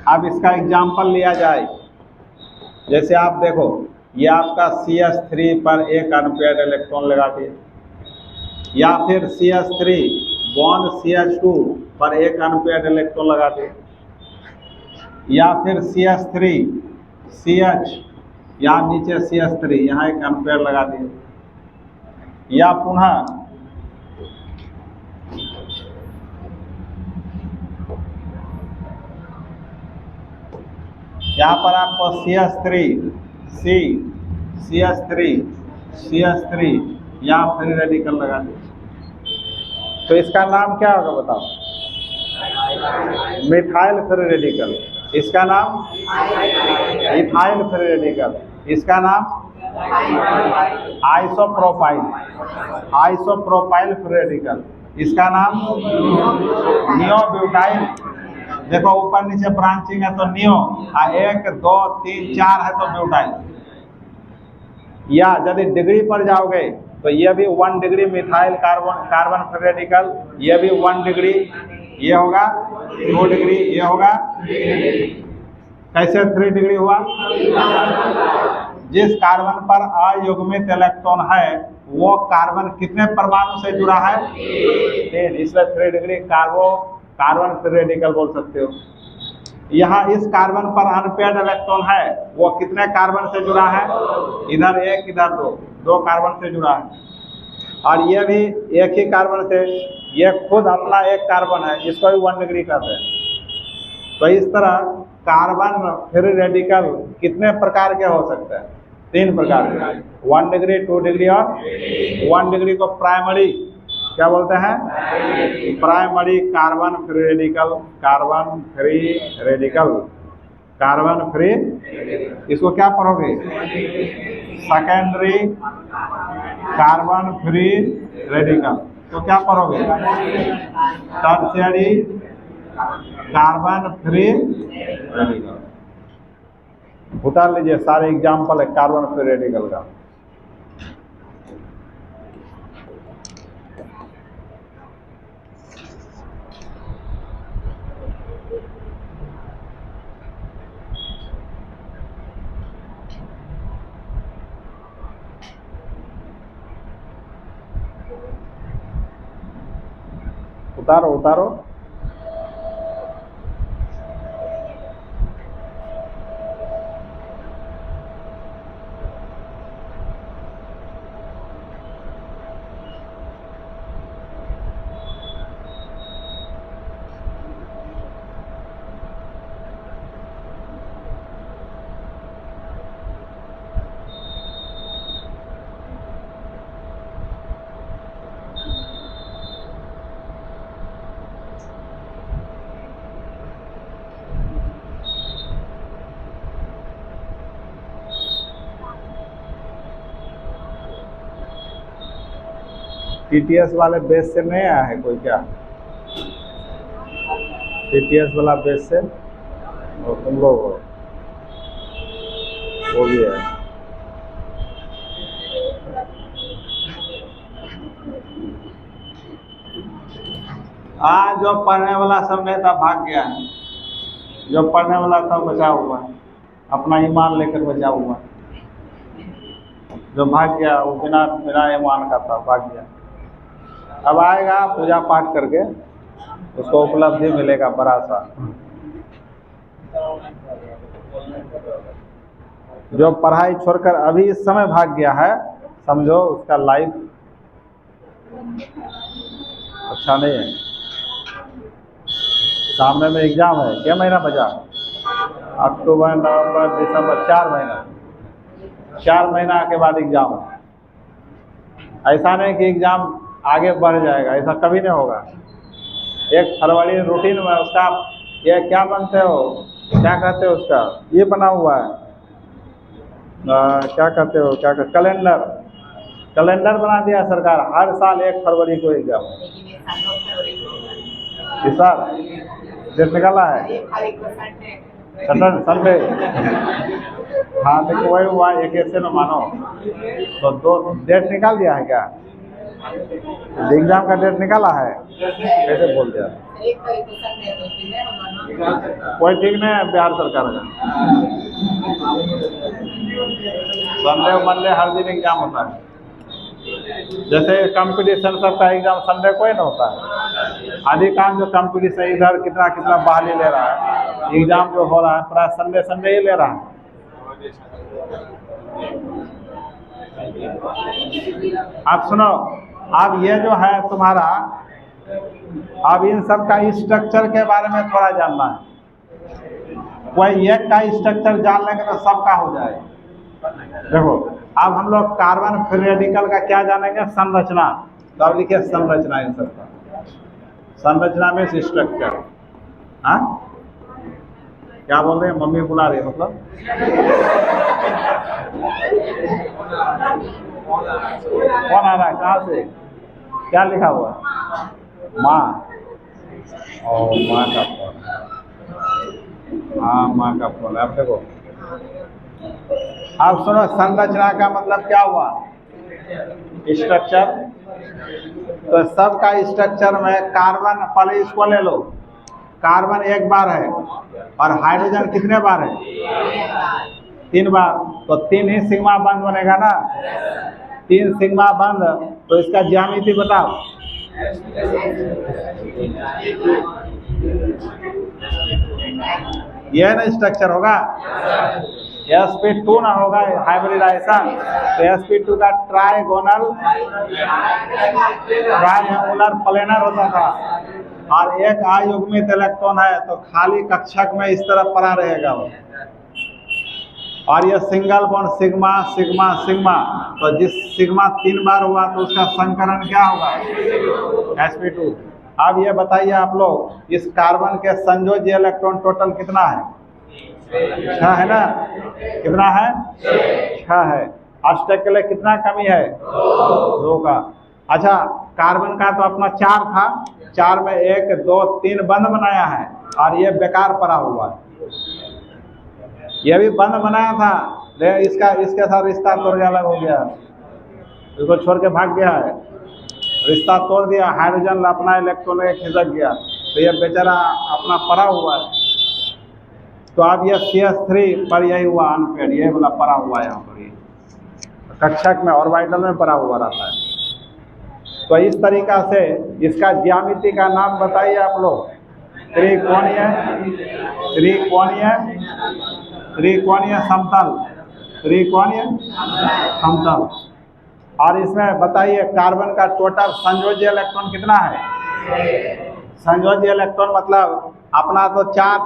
अब इसका एग्जाम्पल लिया जाए। जैसे आप देखो, ये आपका CH3 पर एक अनपेयर्ड इलेक्ट्रॉन लगा दिए, या फिर CH3 बॉन्ड CH2 पर एक अनपेयर्ड इलेक्ट्रॉन लगा दिए, या फिर CH3 CH, यहाँ नीचे CH3 यहाँ एक अनपेयर लगा दिए, या पुनः यहाँ पर आपको CH3 C, CH3 यहाँ फ्री रेडिकल लगा दिए, तो इसका नाम क्या होगा बताओ? Methyl free radical. इसका नाम इथाइल फ्री रेडिकल। इसका नाम आइसोप्रोपाइल फ्री रेडिकल। इसका नाम नियोब्यूटाइल। देखो ऊपर नीचे ब्रांचिंग है तो नियो, 1 2 3 4 है तो ब्यूटाइल। या यदि डिग्री पर जाओगे तो ये भी 1 degree methyl carbon free radical, ये भी 1 डिग्री, ये होगा 2 डिग्री, ये होगा कैसे 3 डिग्री हुआ? जिस कार्बन पर अयुग्मित इलेक्ट्रॉन है वो कार्बन कितने परमाणु से जुड़ा है? 3, इसलिए 3 डिग्री कार्बन फ्री रेडिकल बोल सकते हो। यहाँ इस कार्बन पर अनपेयर्ड इलेक्ट्रॉन है, वो कितने कार्बन से जुड़ा है? इधर 1 इधर 2 कार्बन से जुड़ा है। और ये भी एक ही कार्बन से, ये खुद अपना एक कार्बन है, इसको भी 1 डिग्री कहते हैं। तो इस तरह कार्बन फ्री रेडिकल कितने प्रकार के हो सकते हैं? 3 प्रकार के, 1 डिग्री, 2 डिग्री और 1 डिग्री को प्राइमरी क्या बोलते हैं? Primary carbon free radical. Carbon free radical, carbon free, इसको क्या पढ़ोगे? Secondary carbon free radical. तो क्या पढ़ोगे? Tertiary carbon free radical. उतार लीजिए, सारे एग्जाम्पल है कार्बन फ्री रेडिकल का। उतारो उतारो। टीटीएस वाले बेस से नहीं आया है कोई क्या? टीटीएस वाला बेस से और तुम लोग हो, वो भी है। हाँ, जो पढ़ने वाला सब नहीं था भाग गया है, जो पढ़ने वाला था बचा हुआ है, अपना ईमान लेकर बचा हुआ है। जो भाग गया वो बिना बिना ईमान का था, भाग गया। अब आएगा पूजा पाठ करके, उसको उपलब्धि मिलेगा बड़ा सा। जो पढ़ाई छोड़कर अभी इस समय भाग गया है, समझो उसका लाइफ अच्छा नहीं है। सामने में एग्जाम है, क्या महीना बचा? अक्टूबर नवंबर दिसंबर, 4 महीना। 4 महीना के बाद एग्जाम है। ऐसा नहीं कि एग्जाम आगे बढ़ जाएगा, ऐसा कभी नहीं होगा। 1 फरवरी रूटीन में उसका ये क्या बनते हो, क्या कहते हो उसका, ये बना हुआ है क्या कहते हो, क्या कहते, कैलेंडर बना दिया सरकार। हर साल 1 फरवरी को एग्जाम। इस साल डेट निकाला है संडे। हाँ, लेकिन वही हुआ, एक ऐसे में मानो तो 2 डेट निकाल दिया है क्या? एग्जाम का डेट निकाला है, कैसे बोल दिया? कोई ठीक नहीं है बिहार सरकार का। संडे मंडे हर दिन एग्जाम होता है। जैसे कंपटीशन सबका एग्जाम संडे को ही ना होता है। अधिकांश जो कंपटीशन इधर कितना कितना बहाली ले रहा है, एग्जाम जो हो रहा है प्राय संडे ही ले रहा है। आप सुनो, अब ये जो है तुम्हारा, अब इन सब का स्ट्रक्चर के बारे में थोड़ा जानना है। कोई एक का स्ट्रक्चर जान लेंगे तो सबका हो जाएगा। देखो, अब हम लोग कार्बन फ्री रेडिकल का क्या जानेंगे, संरचना। तो अब लिखिए संरचना, इन सबका संरचना में स्ट्रक्चर। हाँ, क्या बोल रहे हैं? मम्मी बुला रही है, मतलब कौन आ रहा है, कहाँ से, क्या लिखा हुआ है? माँ। और माँ का फोन। हाँ, माँ का फोन। अब देखो, आप सुनो, संरचना का मतलब क्या हुआ, स्ट्रक्चर। तो सबका स्ट्रक्चर में कार्बन, पहले इसको ले लो, कार्बन 1 बार है और हाइड्रोजन कितने बार है? 3 बार। तो 3 ही सिग्मा बंध बनेगा ना, 3 सिग्मा बंध। तो इसका ज्यामिति बताओ। यह ना स्ट्रक्चर होगा, sp2 ना होगा हाइब्रिडाइजेशन। तो sp2 का ट्राइगोनल ट्रायंगुलर प्लेनर होता था, और एक अयुग्मित इलेक्ट्रॉन है तो खाली कक्षक में इस तरफ पड़ा रहेगा वो। और ये single bond sigma sigma sigma, तो जिस सिग्मा 3 बार हुआ तो उसका संकरण क्या होगा, sp2। अब ये बताइए आप लोग, इस कार्बन के संयोज्य इलेक्ट्रॉन टोटल कितना है? 6 है ना? कितना है? 6 है। अष्टक के लिए कितना कमी है? 2 का। अच्छा, कार्बन का तो अपना 4 था, 4 में 1 2 3 बंध बनाया है और ये बेकार पड़ा हुआ है। ये भी बंद बनाया था, लेकिन इसके साथ रिश्ता तोड़ के अलग हो गया, इसको छोड़ के भाग गया है, रिश्ता तोड़ दिया, हाइड्रोजन अपना इलेक्ट्रॉन लेके खिसक गया, तो ये बेचारा अपना पड़ा हुआ है। तो अब ये CH3 पर यही हुआ अनपेड, ये वाला पड़ा हुआ है यहाँ पर, ये कक्षक में ऑर्बिटल में पड़ा हुआ रहता है। तो इस तरीका से इसका ज्यामिति का नाम बताइए आप लोग। त्रिकोणीय, त्रिकोणीय, त्रिकोणीय समतल, त्रिकोणीय समतल। और इसमें बताइए कार्बन का टोटल संयोज्य इलेक्ट्रॉन कितना है? संयोज्य इलेक्ट्रॉन मतलब अपना तो 4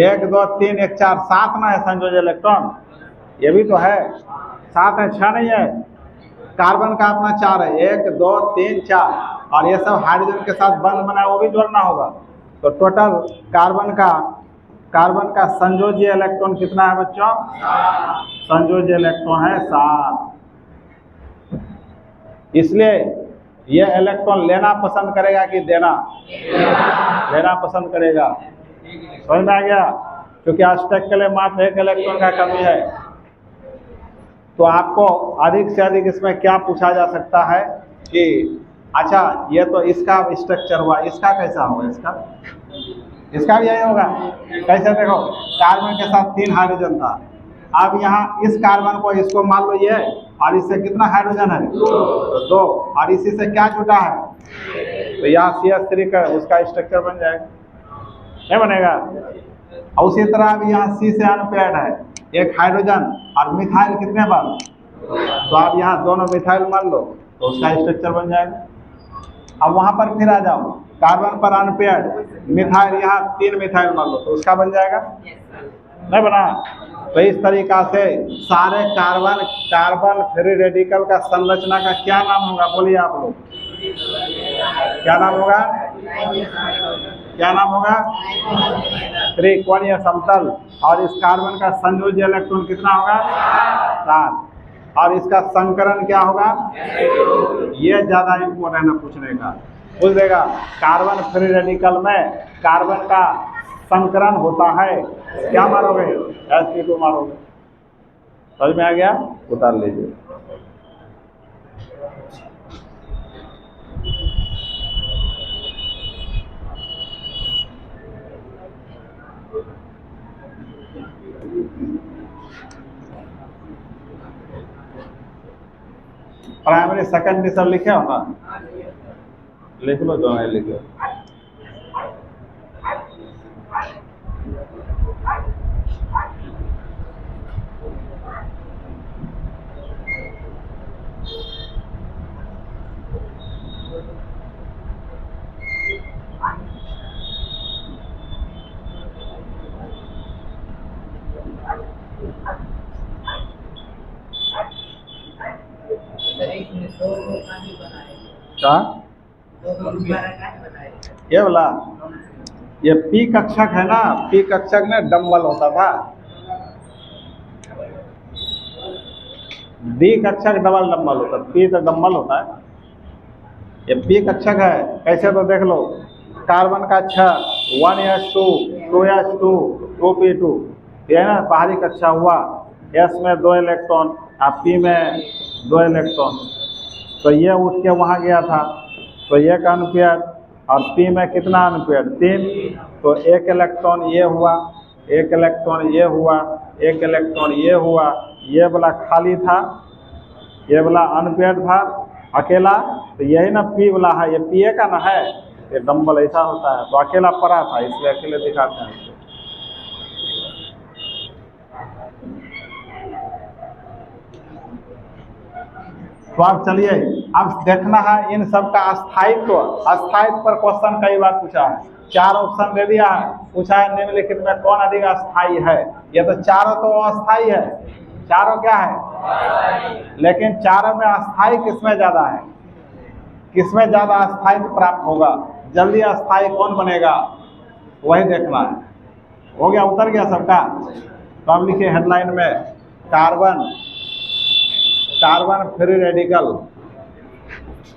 1 2 3 1 4 7 ना है संयोज्य इलेक्ट्रॉन, ये भी तो है 7 है, 6 नहीं है। कार्बन का अपना 4 है, 1 2 3 4, और ये सब हाइड्रोजन के साथ बंध बना है, वो भी जोड़ना होगा। तो टोटल कार्बन का संयोज्य इलेक्ट्रॉन कितना है बच्चों? संयोज्य इलेक्ट्रॉन है 7। इसलिए ये इलेक्ट्रॉन लेना पसंद करेगा कि देना? लेना पसंद करेगा। समझ में आ गया? क्योंकि अष्टक के लिए मात्र 1 इलेक्ट्रॉन का कमी है। तो आपको अधिक से अधिक इसमें क्या पूछा जा सकता है कि अच्छा ये तो इसका स्ट्रक्चर हुआ, इसका कैसा होगा? इसका भी यही होगा। कैसे? देखो कार्बन के साथ 3 हाइड्रोजन था, अब यहाँ इस कार्बन को इसको मान लो ये, और इससे कितना हाइड्रोजन है? 2, और इसी से क्या जुटा है? तो यहाँ CH3 का उसका स्ट्रक्चर बन जाएगा, नहीं बनेगा? और उसी तरह अभी यहाँ C से अनपेयर्ड है, 1 हाइड्रोजन और मिथाइल कितने बार? तो आप यहाँ दोनों मिथाइल मान लो तो उसका स्ट्रक्चर बन जाएगा। अब वहाँ पर फिर आ जाओ, कार्बन पर अनपेयर्ड मिथाइल, यहाँ 3 मिथाइल मान लो तो उसका बन जाएगा, नहीं बना? तो इस तरीका से सारे कार्बन फ्री रेडिकल का संरचना का क्या नाम होगा? बोलिए आप लोग, क्या नाम होगा? क्या नाम होगा? त्रिकोणीय समतल। और इस कार्बन का संयोज्य इलेक्ट्रॉन कितना होगा? 7। और इसका संकरण क्या होगा? ये ज्यादा इम्पोर्टेंट है पूछने का, पूछ देगा। कार्बन फ्री रेडिकल में कार्बन का संकरण होता है, क्या मारोगे? sp2 मारोगे। समझ में आ गया? उतार लीजिए। प्राइमरी सेकेंडरी सब लिखे हो ना? लिख लो जो है लिखो। क्या? ये वाला ये P कक्षक है ना, P कक्षक में डम्बल होता था, D कक्षक डबल डम्बल होता है, P तो डम्बल होता है, ये P कक्षक है। कैसे? तो देख लो, कार्बन का 6, 1s2 2s2 2p2, ये है ना बाहरी कक्षा हुआ, S में 2 इलेक्ट्रॉन और P में 2 इलेक्ट्रॉन, तो ये उठ के वहाँ गया था, तो 1 अनपेयर्ड, और P में कितना अनपेयर्ड? 3, तो 1 इलेक्ट्रॉन ये हुआ, 1 इलेक्ट्रॉन ये हुआ, 1 इलेक्ट्रॉन ये हुआ, ये वाला खाली था, ये वाला अनपेयर्ड था अकेला, तो यही ना P वाला है, ये P का ना है, ये डम्बल ऐसा होता है, तो अकेला पड़ा था इसलिए अकेले दिखाते हैं। तो अब चलिए अब देखना है इन सब का स्थायित्व। स्थायित्व पर क्वेश्चन कई बार पूछा है, 4 ऑप्शन दे दिया है, पूछा है निम्नलिखित में कौन अधिक अस्थायी है? ये तो चारों तो अस्थायी है, चारों क्या है? लेकिन चारों में अस्थायी किसमें ज्यादा है? किसमें ज्यादा अस्थायित्व प्राप्त होगा? जल्दी अस्थायी कौन बनेगा वही देखना है। हो गया? उतर गया सबका? तो अब लिखिए हेडलाइन में carbon free radical,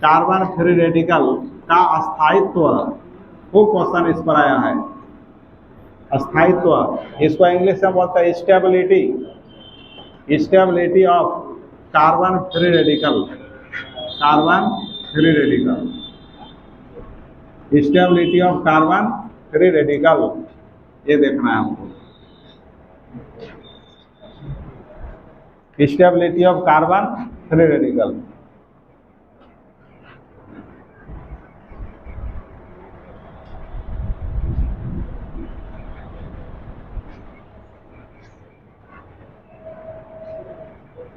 carbon free radical का अस्थायित्व, वो क्वेश्चन इस पर आया है। स्थायित्व, इसको इंग्लिश में बोलते हैं stability, stability of carbon free radical, carbon free radical, stability of carbon free radical, ये देखना है हमको, stability of carbon free radical.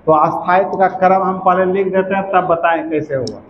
तो अस्थायित्व का क्रम हम पहले लिख देते हैं, तब बताएं कैसे हुआ।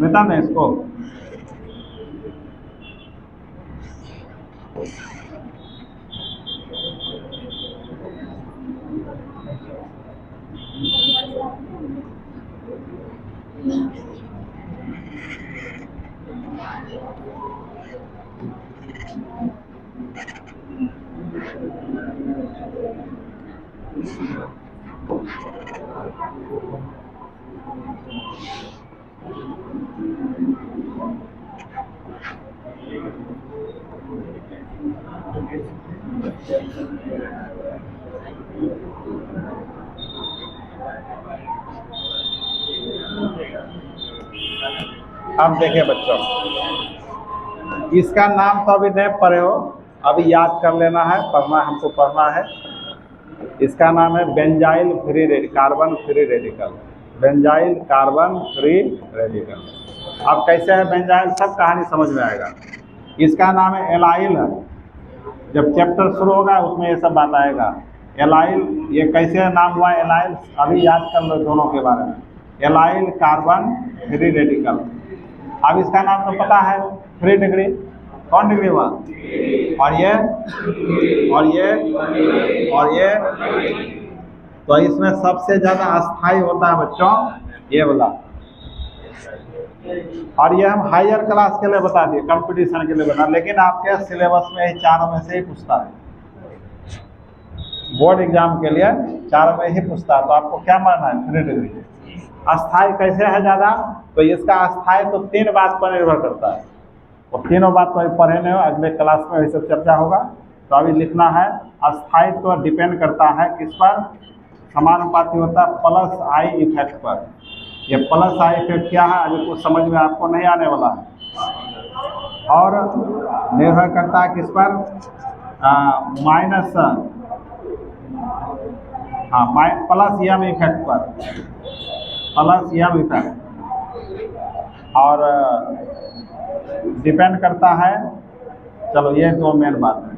बता दें इसको, अब देखिए बच्चों, इसका नाम तो अभी नहीं पढ़े हो, अभी याद कर लेना है, पढ़ना हमको पढ़ना है। इसका नाम है benzyl free carbon free radical, benzyl carbon free radical. अब कैसे है बेंजाइल, सब कहानी समझ में आएगा। इसका नाम है एलाइल है, जब चैप्टर शुरू होगा उसमें ये सब बात आएगा। एलाइल, ये कैसे नाम हुआ एलाइल, अभी याद कर लो दोनों के बारे में। एलाइल कार्बन फ्री रेडिकल, अब इसका नाम तो पता है, फ्री डिग्री, कौन डिग्री हुआ, और ये और ये और ये, तो इसमें सबसे ज़्यादा अस्थाई होता है बच्चों ये वाला। और ये हम हायर क्लास के लिए बता दिए, कंपटीशन के लिए बता, लेकिन आपके सिलेबस में ही चारों में से ही पूछता है, बोर्ड एग्जाम के लिए चारों में ही पूछता है। तो आपको क्या मानना है, फ्री डिग्री। अस्थाई कैसे है ज़्यादा, तो इसका अस्थाई तो 3 बात पर निर्भर करता है, और तीनों बात तो अभी पढ़े नहीं हो, अगले क्लास में वही सब चर्चा होगा। तो अभी लिखना है, अस्थायित्व तो डिपेंड करता है किस पर, समानुपाती होता है प्लस आई इफेक्ट पर। ये प्लस आई इफेक्ट क्या है अभी कुछ समझ में आपको नहीं आने वाला है, और निर्भर करता है किस पर, माइनस प्लस एम इफेक्ट पर, प्लस एम इफेक्ट, और डिपेंड करता है, चलो ये दो मेन बात है।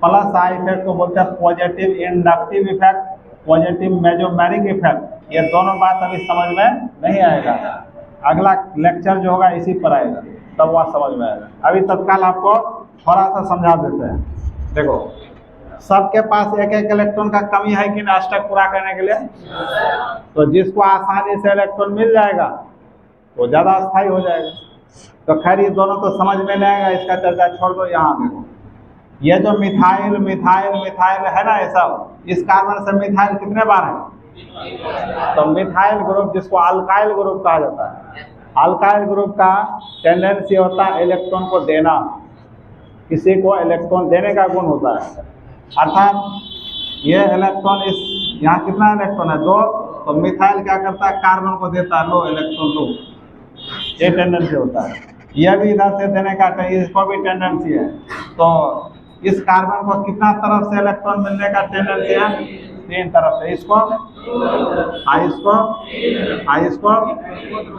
प्लस आई इफेक्ट को बोलते हैं positive inductive effect, positive mesomeric effect. ये दोनों बात अभी समझ में नहीं आएगा, अगला लेक्चर जो होगा इसी पर आएगा, तब वह समझ में आएगा। अभी तत्काल आपको थोड़ा सा समझा देते हैं। देखो, सबके पास एक एक इलेक्ट्रॉन का कमी है कि ना अष्टक पूरा करने के लिए, तो जिसको आसानी से इलेक्ट्रॉन मिल जाएगा वो ज़्यादा अस्थायी हो जाएगा। तो खैर ये दोनों तो समझ में नहीं आएगा, इसका चर्चा छोड़ दो। यहाँ देखो, ये जो मिथाइल मिथाइल मिथाइल है ना, ये सब, इस कार्बन से मिथाइल कितने बार है, तो मिथाइल ग्रुप जिसको अल्काइल ग्रुप कहा जाता है, अल्काइल ग्रुप का टेंडेंसी होता है इलेक्ट्रॉन को देना, किसी को इलेक्ट्रॉन देने का गुण होता है। अर्थात ये इलेक्ट्रॉन, इस यहाँ कितना इलेक्ट्रॉन है, 2, तो मिथाइल क्या करता है, कार्बन को देता है, लो इलेक्ट्रॉन लो, ये टेंडेंसी होता है। यह भी इधर से देने का, इसको भी टेंडेंसी है। तो इस कार्बन को कितना तरफ से इलेक्ट्रॉन मिलने का टेंडेंसी है, 3 तरफ से। इसको इसको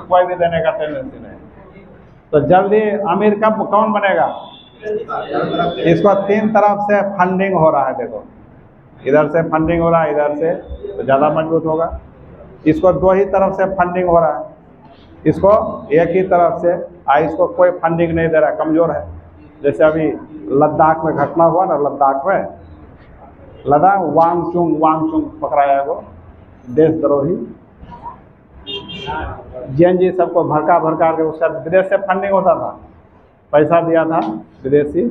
कोई भी देने का टेंडेंसी नहीं। तो जल्दी अमीर कब कौन बनेगा, इसको 3 तरफ से फंडिंग हो रहा है। देखो, इधर से फंडिंग हो रहा है, इधर से, तो ज़्यादा मजबूत होगा। इसको दो ही तरफ से फंडिंग हो रहा है, इसको एक ही तरफ से, इसको कोई फंडिंग नहीं दे रहा, कमज़ोर है। जैसे अभी लद्दाख में घटना हुआ ना, लद्दाख वांगचुंग पकड़ाया वो देशद्रोही, जी सबको भड़का के उसका विदेश से फंडिंग होता था, पैसा दिया था विदेशी,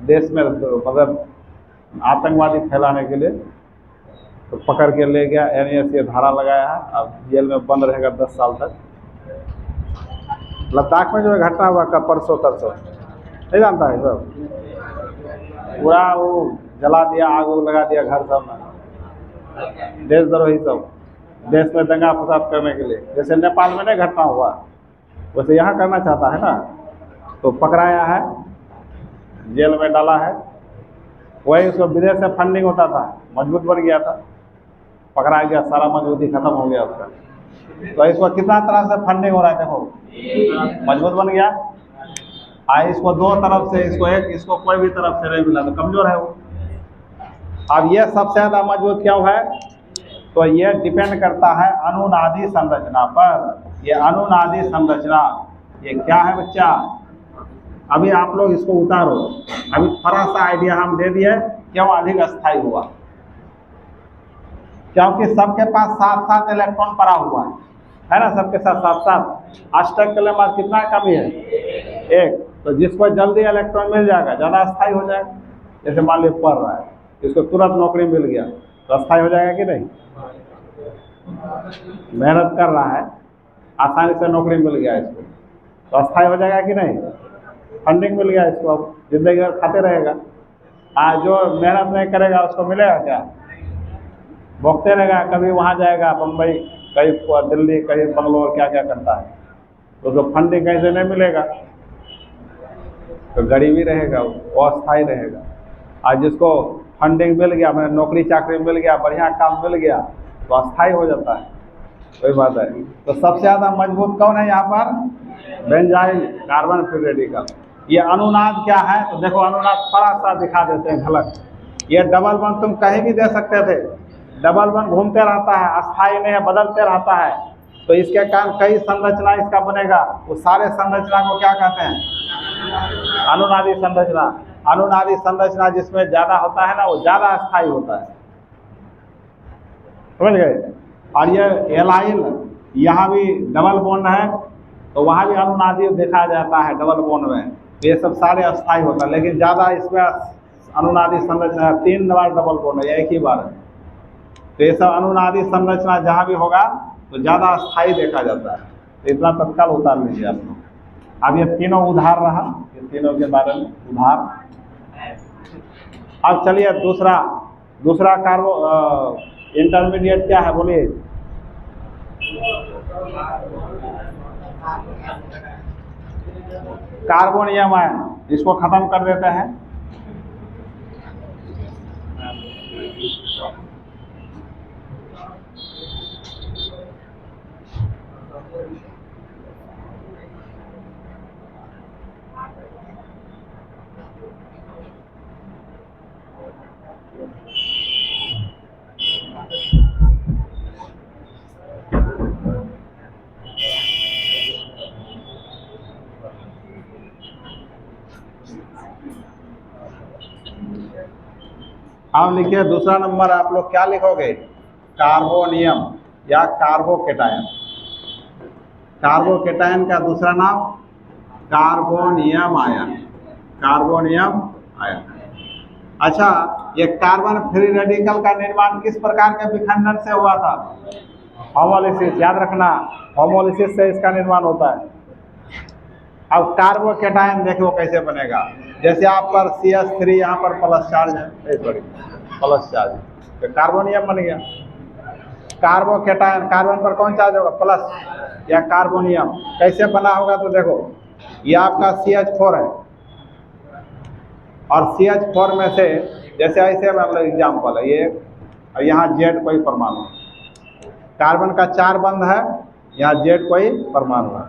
देश में मतलब आतंकवादी फैलाने के लिए, तो पकड़ के ले गया, NSA धारा लगाया है, अब जेल में बंद रहेगा 10 साल तक। लद्दाख में जो घटना हुआ का परसों तरसों, नहीं जानता है सब, पूरा वो जला दिया, आग लगा दिया घर सब में, देशद्रोही सब, देश में दंगा फसाद करने के लिए। जैसे नेपाल में नहीं घटना हुआ, वैसे यहाँ करना चाहता है ना, तो पकड़ाया है, जेल में डाला है। वही उसको विदेश से फंडिंग होता था, मजबूत बन गया था, पकड़ा गया, सारा मजबूती खत्म हो गया उसका। तो इसको कितना तरह से फंडिंग हो रहा है, देखो मजबूत बन गया। इसको दो तरफ से, इसको कोई भी तरफ से नहीं मिला, तो कमजोर है वो। अब ये सबसे ज़्यादा मजबूत क्यों है, तो ये डिपेंड करता है अनुनादी संरचना पर। ये अनुनादी संरचना ये क्या है बच्चा, अभी आप लोग इसको उतारो, अभी थोड़ा सा आइडिया हम दे दिए क्यों अधिक अस्थायी हुआ, क्योंकि सबके पास 7-7 इलेक्ट्रॉन पड़ा हुआ है ना, सबके साथ 7-7। अष्टक के लिए कितना कमी है, 1, तो जिसको जल्दी इलेक्ट्रॉन मिल जाएगा ज़्यादा अस्थायी हो जाएगा। जैसे मान लीजिए पढ़ रहा है, इसको तुरंत नौकरी मिल गया तो अस्थायी हो जाएगा कि नहीं, मेहनत कर रहा है, आसानी से नौकरी मिल गया इसको, तो अस्थायी हो जाएगा कि नहीं, फंडिंग मिल गया इसको, अब जिंदगी भर खाते रहेगा। जो मेहनत नहीं करेगा उसको मिलेगा क्या, भोगते रहेगा, कभी वहाँ जाएगा बम्बई, कहीं दिल्ली, कहीं बंगलोर, क्या क्या करता है, तो उसको फंडिंग कहीं से नहीं मिलेगा, तो गरीबी रहेगा, वो अस्थायी रहेगा। आज जिसको फंडिंग मिल गया, मैंने नौकरी चाकरी मिल गया, बढ़िया काम मिल गया, तो अस्थायी हो जाता है, वही बात है। तो सबसे ज़्यादा मजबूत कौन है यहाँ पर, बेंजाइल कार्बन फ्री रेडिकल। ये अनुनाद क्या है, तो देखो अनुनाद थोड़ा सा दिखा देते हैं झलक। ये डबल बॉन्ड तुम कहीं भी दे सकते थे, डबल बॉन्ड घूमते रहता है, अस्थायी नहीं है, बदलते रहता है, तो इसके कारण कई संरचना इसका बनेगा, वो सारे संरचना को क्या कहते हैं, अनुनादी संरचना। अनुनादी संरचना जिसमें ज़्यादा होता है ना, वो ज़्यादा अस्थायी होता है, समझ गए। और ये एलाइल, यहाँ भी डबल बॉन्ड है, तो वहाँ भी अनुनादी देखा जाता है डबल बॉन्ड में, ये सब सारे अस्थायी होता है, लेकिन ज़्यादा इसमें अनुनादी संरचना 3 बार डबल बॉन्ड है, एक ही बार है। तो ये सब अनुनादी संरचना जहाँ भी होगा तो ज़्यादा अस्थायी देखा जाता है, तो इतना तत्काल उतार लीजिए आप लोग। अब ये तीनों उधार रहा, ये तीनों के बारे में उधार। अब चलिए दूसरा कार्बो इंटरमीडिएट क्या है, बोलिए। कार्बोनियम आयन, इसको खत्म कर देते हैं। अब लिखिए दूसरा नंबर, आप लोग क्या लिखोगे, कार्बोनियम या कार्बोकेटायन। कार्बोकेटायन का दूसरा नाम कार्बोनियम आयन, कार्बोनियम आयन। अच्छा, ये कार्बन फ्री रेडिकल का निर्माण किस प्रकार के विखंडन से हुआ था, होमोलिसिस, याद रखना, होमोलिसिस से इसका निर्माण होता है। अब कार्बोकेटायन देखो कैसे बनेगा, जैसे आप पर CH3 यहाँ पर प्लस चार्ज है, सॉरी प्लस चार्ज, तो कार्बोनियम बन गया। कार्बोकेटायन, कार्बन पर कौन चार्ज होगा, प्लस, या कार्बोनियम कैसे बना होगा, तो देखो ये आपका CH4 है, और CH4 में से जैसे ऐसे मतलब एग्जाम्पल है ये, और यहाँ Z कोई परमाणु, कार्बन का 4 बंध है, यहाँ Z कोई परमाणु है,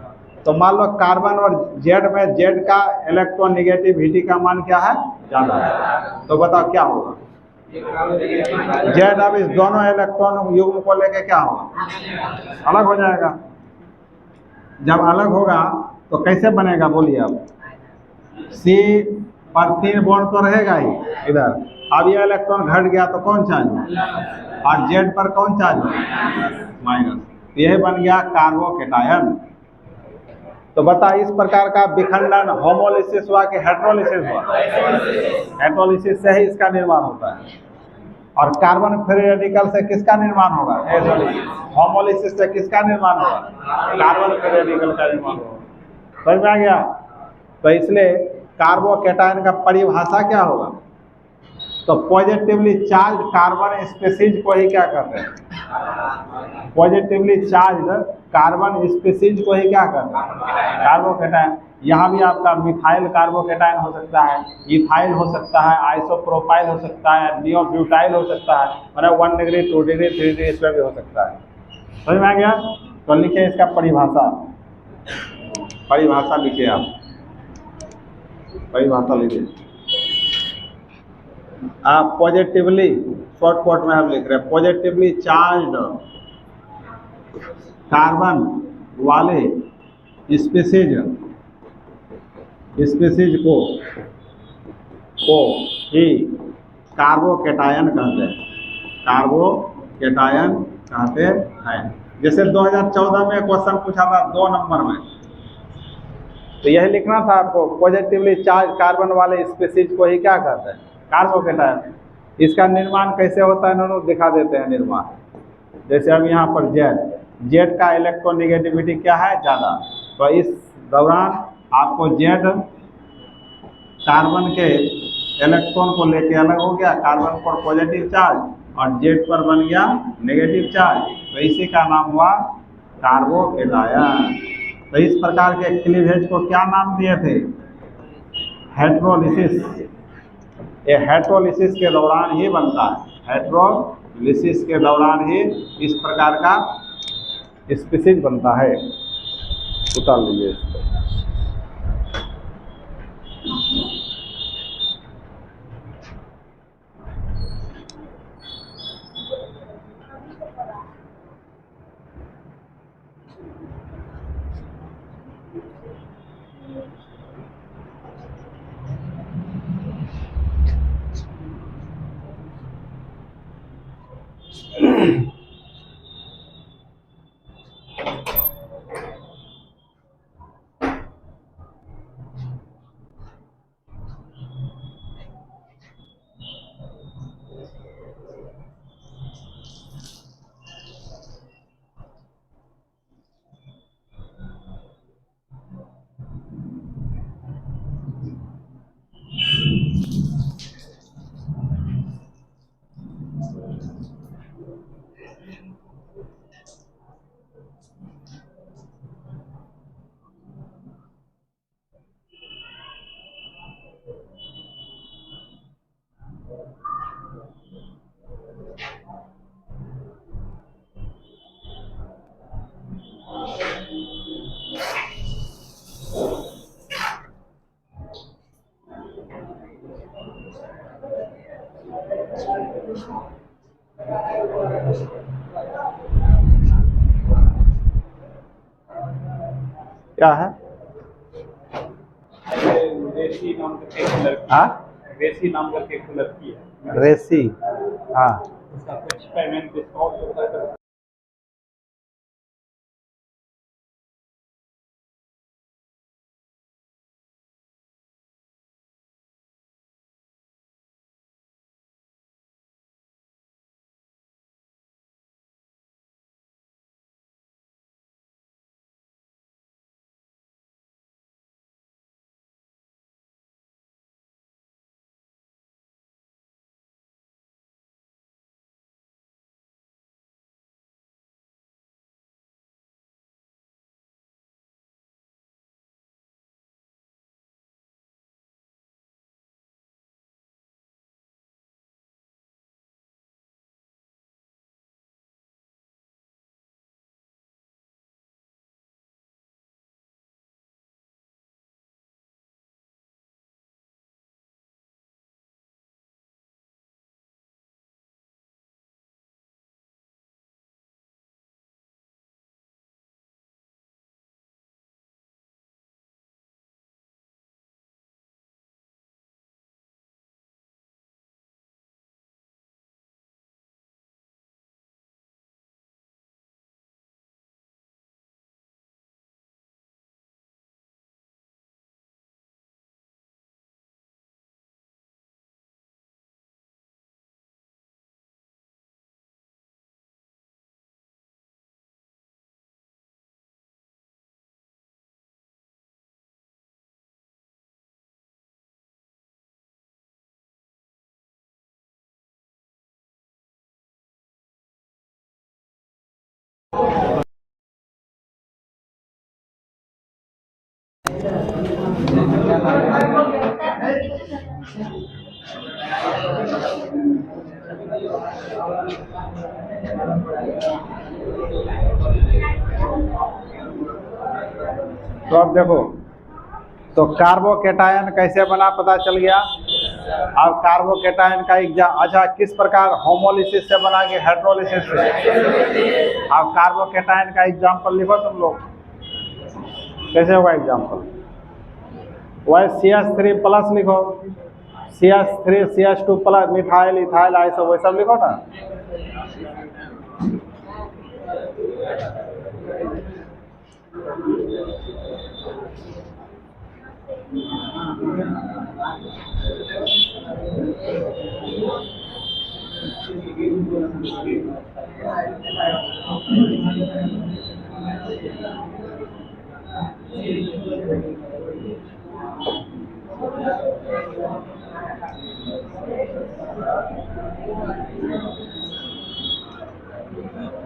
तो मान लो कार्बन और Z में Z का इलेक्ट्रॉन निगेटिविटी का मान क्या है, ज़्यादा है, तो बताओ क्या होगा, जेड अब इस दोनों इलेक्ट्रॉन युग्म को लेके क्या होगा, अलग हो जाएगा। जब अलग होगा तो कैसे बनेगा बोलिए आप, सी पर 3 बॉन्ड तो रहेगा ही इधर। अब ये इलेक्ट्रॉन घट गया तो कौन चार्ज, और जेड पर कौन चार्ज, माइनस। यह बन गया कार्बोकेटायन। तो बता, इस प्रकार का विखंडन होमोलिसिस हुआ कि हेट्रोलिसिस हुआ, हेट्रोलिसिस से ही इसका निर्माण होता है। और कार्बन फ्री रेडिकल से किसका निर्माण होगा, होमोलिसिस से किसका निर्माण होगा, कार्बन फ्री रेडिकल का निर्माण होगा। समझ में आ गया। तो इसलिए कार्बोकेटायन का परिभाषा क्या होगा, तो पॉजिटिवली चार्ज कार्बन स्पीशीज को ही क्या कहते हैं, पॉजिटिवली चार्ज कार्बन स्पीशीज को ही क्या कहते हैं, कार्बोकेटायन। यहाँ भी आपका मिथाइल कार्बोकेटायन हो सकता है, इथाइल हो सकता है, आइसोप्रोपाइल हो सकता है, नियोब्यूटाइल हो सकता है, मतलब 1 डिग्री 2 डिग्री 3 डिग्री इसमें भी हो सकता है। समझ में आ गया। तो लिखिए इसका परिभाषा, परिभाषा लिखिए आप, परिभाषा लिखिए आप। पॉजिटिवली शॉर्ट कोट में हम लिख रहे हैं, पॉजिटिवली चार्ज्ड कार्बन वाले स्पीशीज, स्पीशीज को ही कार्बोकेटायन कहते हैं, कार्बोकेटायन कहते हैं। जैसे 2014 में क्वेश्चन पूछा था 2 नंबर में, तो यही लिखना था आपको, पॉजिटिवली चार्ज कार्बन वाले स्पीशीज को ही क्या कहते हैं, कार्बोकेटायन। इसका निर्माण कैसे होता है इन्होंने दिखा देते हैं निर्माण। जैसे अब यहाँ पर जेड का इलेक्ट्रोनिगेटिविटी क्या है, ज़्यादा, तो इस दौरान आपको जेड कार्बन के इलेक्ट्रॉन को लेके अलग हो गया, कार्बन पर पॉजिटिव चार्ज और जेड पर बन गया नेगेटिव चार्ज, तो इसी का नाम हुआ कार्बोकेटायन। तो इस प्रकार के क्लीवेज को क्या नाम दिए थे, हेट्रोलिसिस। ये हेट्रोलिसिस के दौरान ही बनता है, हेट्रोलिसिस के दौरान ही इस प्रकार का स्पीशीज बनता है। उतार लीजिए इसको। क्या है, रेसी नाम करके एक लड़की, हाँ, रेसी नाम करके एक लड़की है, रेसी, हाँ, उसका कुछ एक्सपेरिमेंट डिस्कॉर्ड होता है। तो अब देखो, तो कार्बोकेटायन कैसे बना पता चल गया। अब कार्बोकेटायन का एग्जाम, अच्छा किस प्रकार, होमोलिसिस से बना कि हाइड्रोलिसिस से। अब कार्बोकेटायन का एग्जाम्पल लिखो तुम लोग, कैसे होगा एग्जाम्पल। वह CH3 प्लस लिखो, CH3 CH2 plus, methyl ethyl iso, वही सब लिखो ना।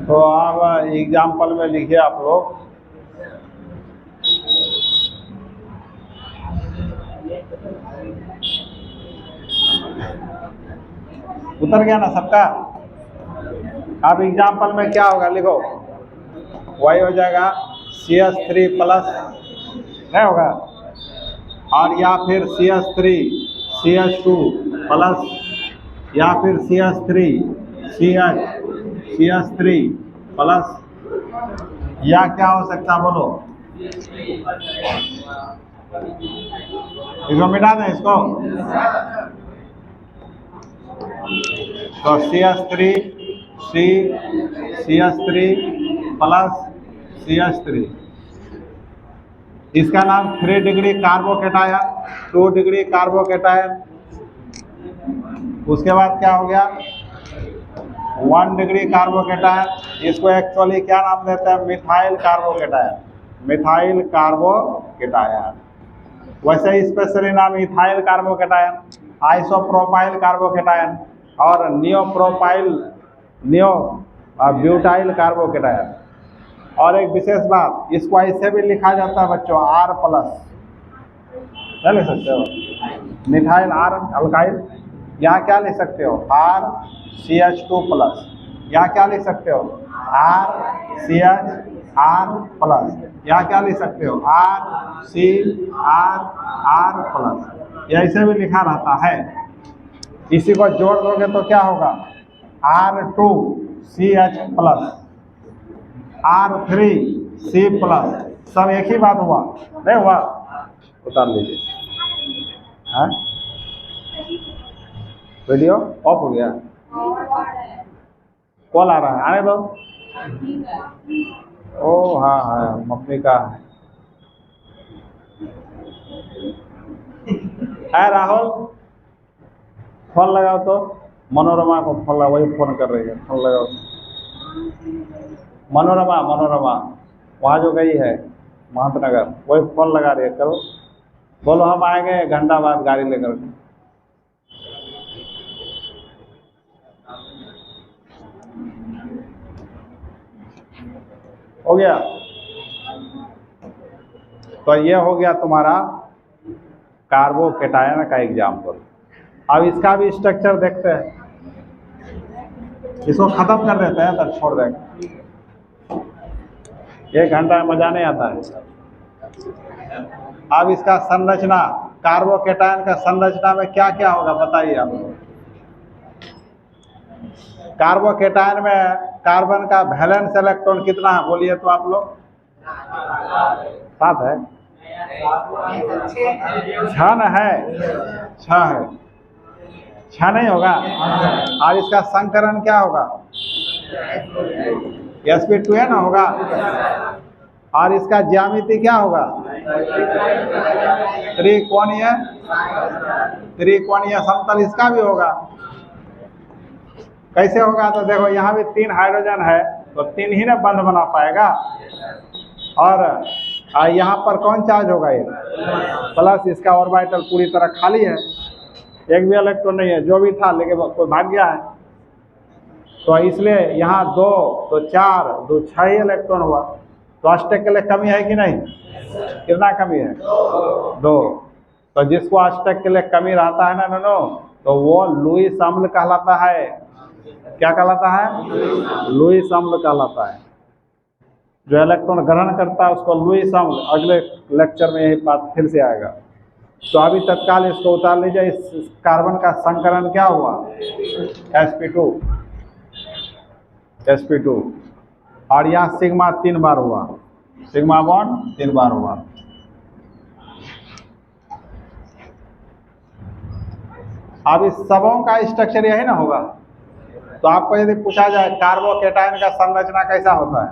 तो अब एग्जाम्पल में लिखिए आप लोग, उतर गया ना सबका। अब एग्जाम्पल में क्या होगा लिखो, वही हो जाएगा CH3 प्लस, नहीं होगा, और या फिर CH3 CH2 प्लस, या फिर CH3 प्लस, या क्या हो सकता बोलो, इसको मिटा दें इसको। तो CH3 प्लस CH3, इसका नाम 3 डिग्री कार्बोकेटायन, 2 डिग्री कार्बोकेटायन। उसके बाद क्या हो गया, 1 डिग्री कार्बोकेटायन। इसको एक्चुअली क्या नाम देते हैं, मिथाइल कार्बोकेटायन, मिथाइल कार्बोकेटायन। वैसे स्पेशली नाम इथाइल कार्बोकेटायन, आइसोप्रोपाइल कार्बोकेटायन और ब्यूटाइल कार्बोकेटायन। और एक विशेष बात, इसको ऐसे भी लिखा जाता है बच्चों, R प्लस, क्या लिख सकते हो, मिथाइल R अल्काइल। यहाँ क्या लिख सकते हो, RCH2 प्लस, यहाँ क्या लिख सकते हो, RCHR प्लस, यहाँ क्या लिख सकते हो, RCRR प्लस। ये ऐसे भी लिखा रहता है। इसी को जोड़ दोगे तो क्या होगा, R2CH प्लस, R3C प्लस। सब एक ही बात हुआ, नहीं हुआ, उतार लीजिए। हाँ, वीडियो ऑफ हो गया, कॉल आ रहा है, आने दो। ओ हाँ हाँ, मम्मी का है। राहुल फोन लगाओ तो, मनोरमा को फोन लगाओ, वही फोन कर रही है, फोन लगाओ। मनोरमा वहाँ जो गई है महंतनगर, वही फोन लगा रही है, करो, बोलो हम आएंगे 1 घंटा बाद गाड़ी लेकर। हो गया। तो ये हो गया तुम्हारा कार्बोकेटायन का एग्जाम्पल। अब इसका भी स्ट्रक्चर देखते हैं, इसको खत्म कर देते हैं, तब छोड़ देंगे, 1 घंटा में मजा नहीं आता है। अब इसका संरचना, कार्बोकेटायन का संरचना में क्या क्या होगा बताइए आप लोग। कार्बोकेटायन में कार्बन का वैलेंस इलेक्ट्रॉन कितना है बोलिए तो आप लोग, 7 है, 6 है, 6 है, 6 नहीं होगा। और इसका संकरण क्या होगा, sp2 है ना होगा। और इसका ज्यामिति क्या होगा, त्रिकोणीय समतल, इसका भी होगा। कैसे होगा, तो देखो यहाँ भी 3 हाइड्रोजन है, तो 3 ही ना बंध बना पाएगा। और यहाँ पर कौन चार्ज होगा, ये प्लस, इसका ऑर्बिटल पूरी तरह खाली है, एक भी इलेक्ट्रॉन नहीं है, जो भी था लेकिन कोई भाग गया है। तो इसलिए यहाँ 2 तो 4 2 6 ही इलेक्ट्रॉन हुआ। तो अष्टक के लिए कमी है कि नहीं, कितना कमी है, 2। तो जिसको अष्टक के लिए कमी रहता है ना दोनों, तो वो लुईस अम्ल कहलाता है। क्या कहलाता है? लुईस अम्ल कहलाता है। जो इलेक्ट्रॉन ग्रहण करता है उसको लुईस अम्ल, अगले लेक्चर में यही बात फिर से आएगा। तो अभी तत्काल इसको उतार लीजिए। इस कार्बन का संकरण क्या हुआ? sp2, sp2। और यहाँ सिग्मा 3 बार हुआ, सिग्मा बॉन्ड 3 बार हुआ। अब इस सबों का स्ट्रक्चर यही ना होगा। तो आपको यदि पूछा जाए कार्बोकेटायन का संरचना कैसा होता है,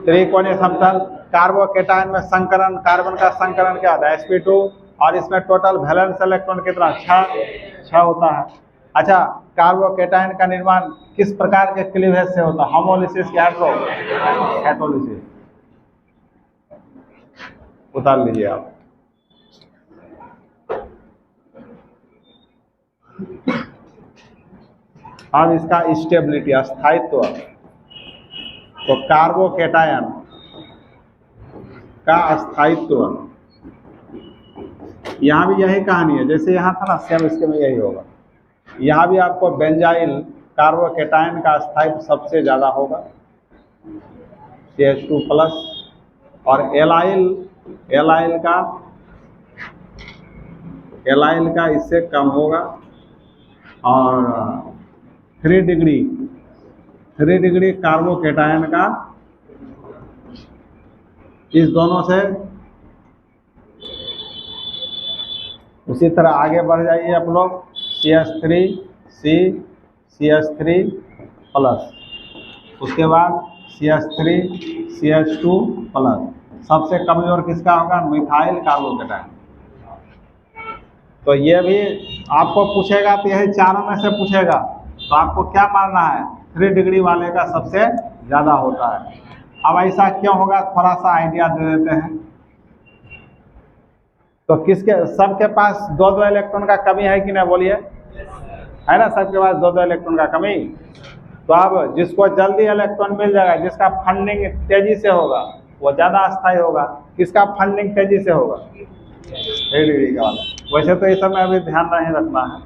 त्रिकोणीय समतल। कार्बोकेटायन में संकरण, कार्बन का संकरण क्या होता है? sp2। और इसमें टोटल वैलेंस इलेक्ट्रॉन कितना? 6 होता है। अच्छा, कार्बोकेटायन का निर्माण किस प्रकार के क्लीवेज से होता है? होमोलिसिस या हेटेरोलिसिस? उतार लीजिए आप। अब इसका स्टेबिलिटी, अस्थायित्व। तो कार्बोकेटायन का अस्थायित्व, यहाँ भी यही कहानी है जैसे यहाँ था ना, सेम इसके में यही होगा। यहाँ भी आपको बेंजाइल कार्बोकेटायन का अस्थायित्व सबसे ज़्यादा होगा, CH2+। और एलाइल का इससे कम होगा। और 3 डिग्री कार्बोकेटायन का इस दोनों से। उसी तरह आगे बढ़ जाइए आप लोग, CH3, उसके बाद CH3, CH2+। सबसे कमजोर किसका होगा? Methyl carbocation. तो ये भी आपको पूछेगा, तो यही चारों में से पूछेगा, तो आपको क्या मानना है? 3 डिग्री वाले का सबसे ज़्यादा होता है। अब ऐसा क्यों होगा, थोड़ा सा आइडिया दे देते हैं। तो किसके, सबके पास 2-2 इलेक्ट्रॉन का कमी है कि नहीं? बोलिए, है ना? सबके पास 2-2 इलेक्ट्रॉन का कमी। तो अब जिसको जल्दी इलेक्ट्रॉन मिल जाएगा, जिसका फंडिंग तेजी से होगा, वो ज़्यादा अस्थायी होगा। किसका फंडिंग तेजी से होगा? 3 डिग्री का वाला। वैसे तो इस समय अभी ध्यान नहीं रखना है,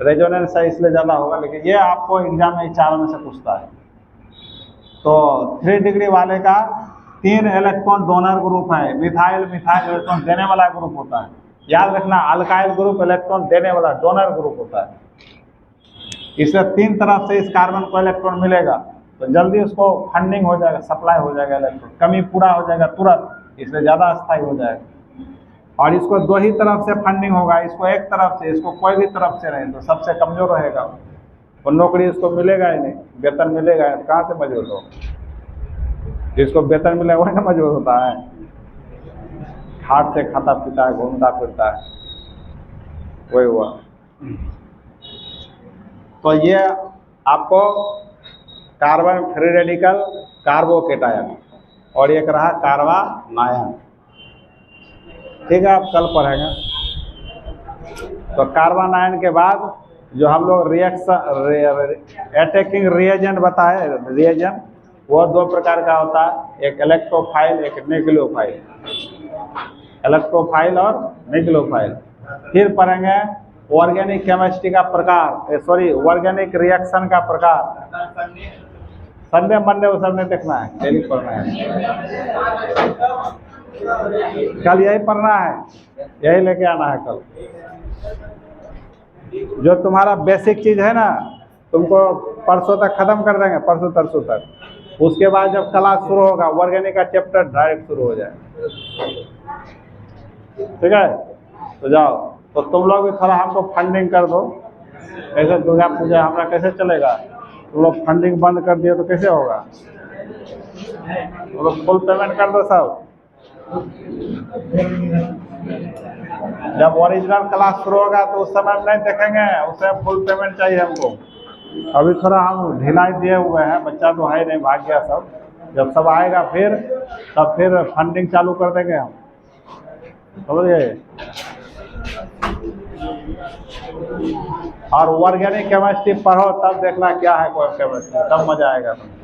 रेजोनेंस है इसलिए ज़्यादा होगा, लेकिन ये आपको एग्जाम में चारों में से पूछता है। तो 3 डिग्री वाले का 3 इलेक्ट्रॉन डोनर ग्रुप है। मिथाइल इलेक्ट्रॉन देने वाला ग्रुप होता है। याद रखना, अल्काइल ग्रुप इलेक्ट्रॉन देने वाला डोनर ग्रुप होता है। इससे 3 तरफ से इस कार्बन को इलेक्ट्रॉन मिलेगा, तो जल्दी उसको फंडिंग हो जाएगा, सप्लाई हो जाएगा इलेक्ट्रॉन, कमी पूरा हो जाएगा तुरंत, इसलिए ज़्यादा अस्थायी हो जाएगा। और इसको 2 ही तरफ से फंडिंग होगा, इसको एक तरफ से, इसको कोई भी तरफ से नहीं, तो सबसे कमजोर रहेगा। और नौकरी इसको मिलेगा ही नहीं, वेतन मिलेगा तो कहाँ से मजबूत हो? जिसको वेतन मिले वही ना मजबूत होता है। हाथ से खाता पीता है, घूमता फिरता है, वही हुआ। तो ये आपको कार्बन फ्री रेडिकल कार्बोकेटायन, और एक रहा कार्बानायन। ठीक है, आप कल पढ़ेंगे। तो कार्बानायन के बाद जो हम लोग अटैकिंग रिएजेंट बताए, रिएजेंट वो 2 प्रकार का होता है, एक इलेक्ट्रोफाइल, एक न्यूक्लियोफाइल। इलेक्ट्रोफाइल और न्यूक्लियोफाइल। फिर पढ़ेंगे ऑर्गेनिक केमिस्ट्री का प्रकार, ऑर्गेनिक रिएक्शन का प्रकार। संडे मंडे वो सब नहीं देखना है, डेली पढ़ना है। कल यही पढ़ना है, यही लेके आना है कल। जो तुम्हारा बेसिक चीज है ना, तुमको परसों तक खत्म कर देंगे, परसों तरसों तक। उसके बाद जब क्लास शुरू होगा, ऑर्गेनिक का चैप्टर डायरेक्ट शुरू हो जाए। ठीक है, तो जाओ। तो तुम लोग भी थोड़ा हमको फंडिंग कर दो। कैसे दुर्गा पूजा हमारा कैसे चलेगा? तुम लोग फंडिंग बंद कर दिए तो कैसे होगा? तुम लोग फुल पेमेंट कर दो सब। जब ओरिजिनल क्लास शुरू होगा तो उस समय नहीं देखेंगे, उससे फुल पेमेंट चाहिए हमको। अभी थोड़ा हम ढिलाई दिए हुए हैं, बच्चा तो है नहीं, भाग गया सब। जब सब आएगा फिर, तब फिर फंडिंग चालू कर देंगे हम, समझिए। और ऑर्गेनिक केमिस्ट्री पढ़ो, तब देखना क्या है कोई केमिस्ट्री, तब मजा आएगा तुमको।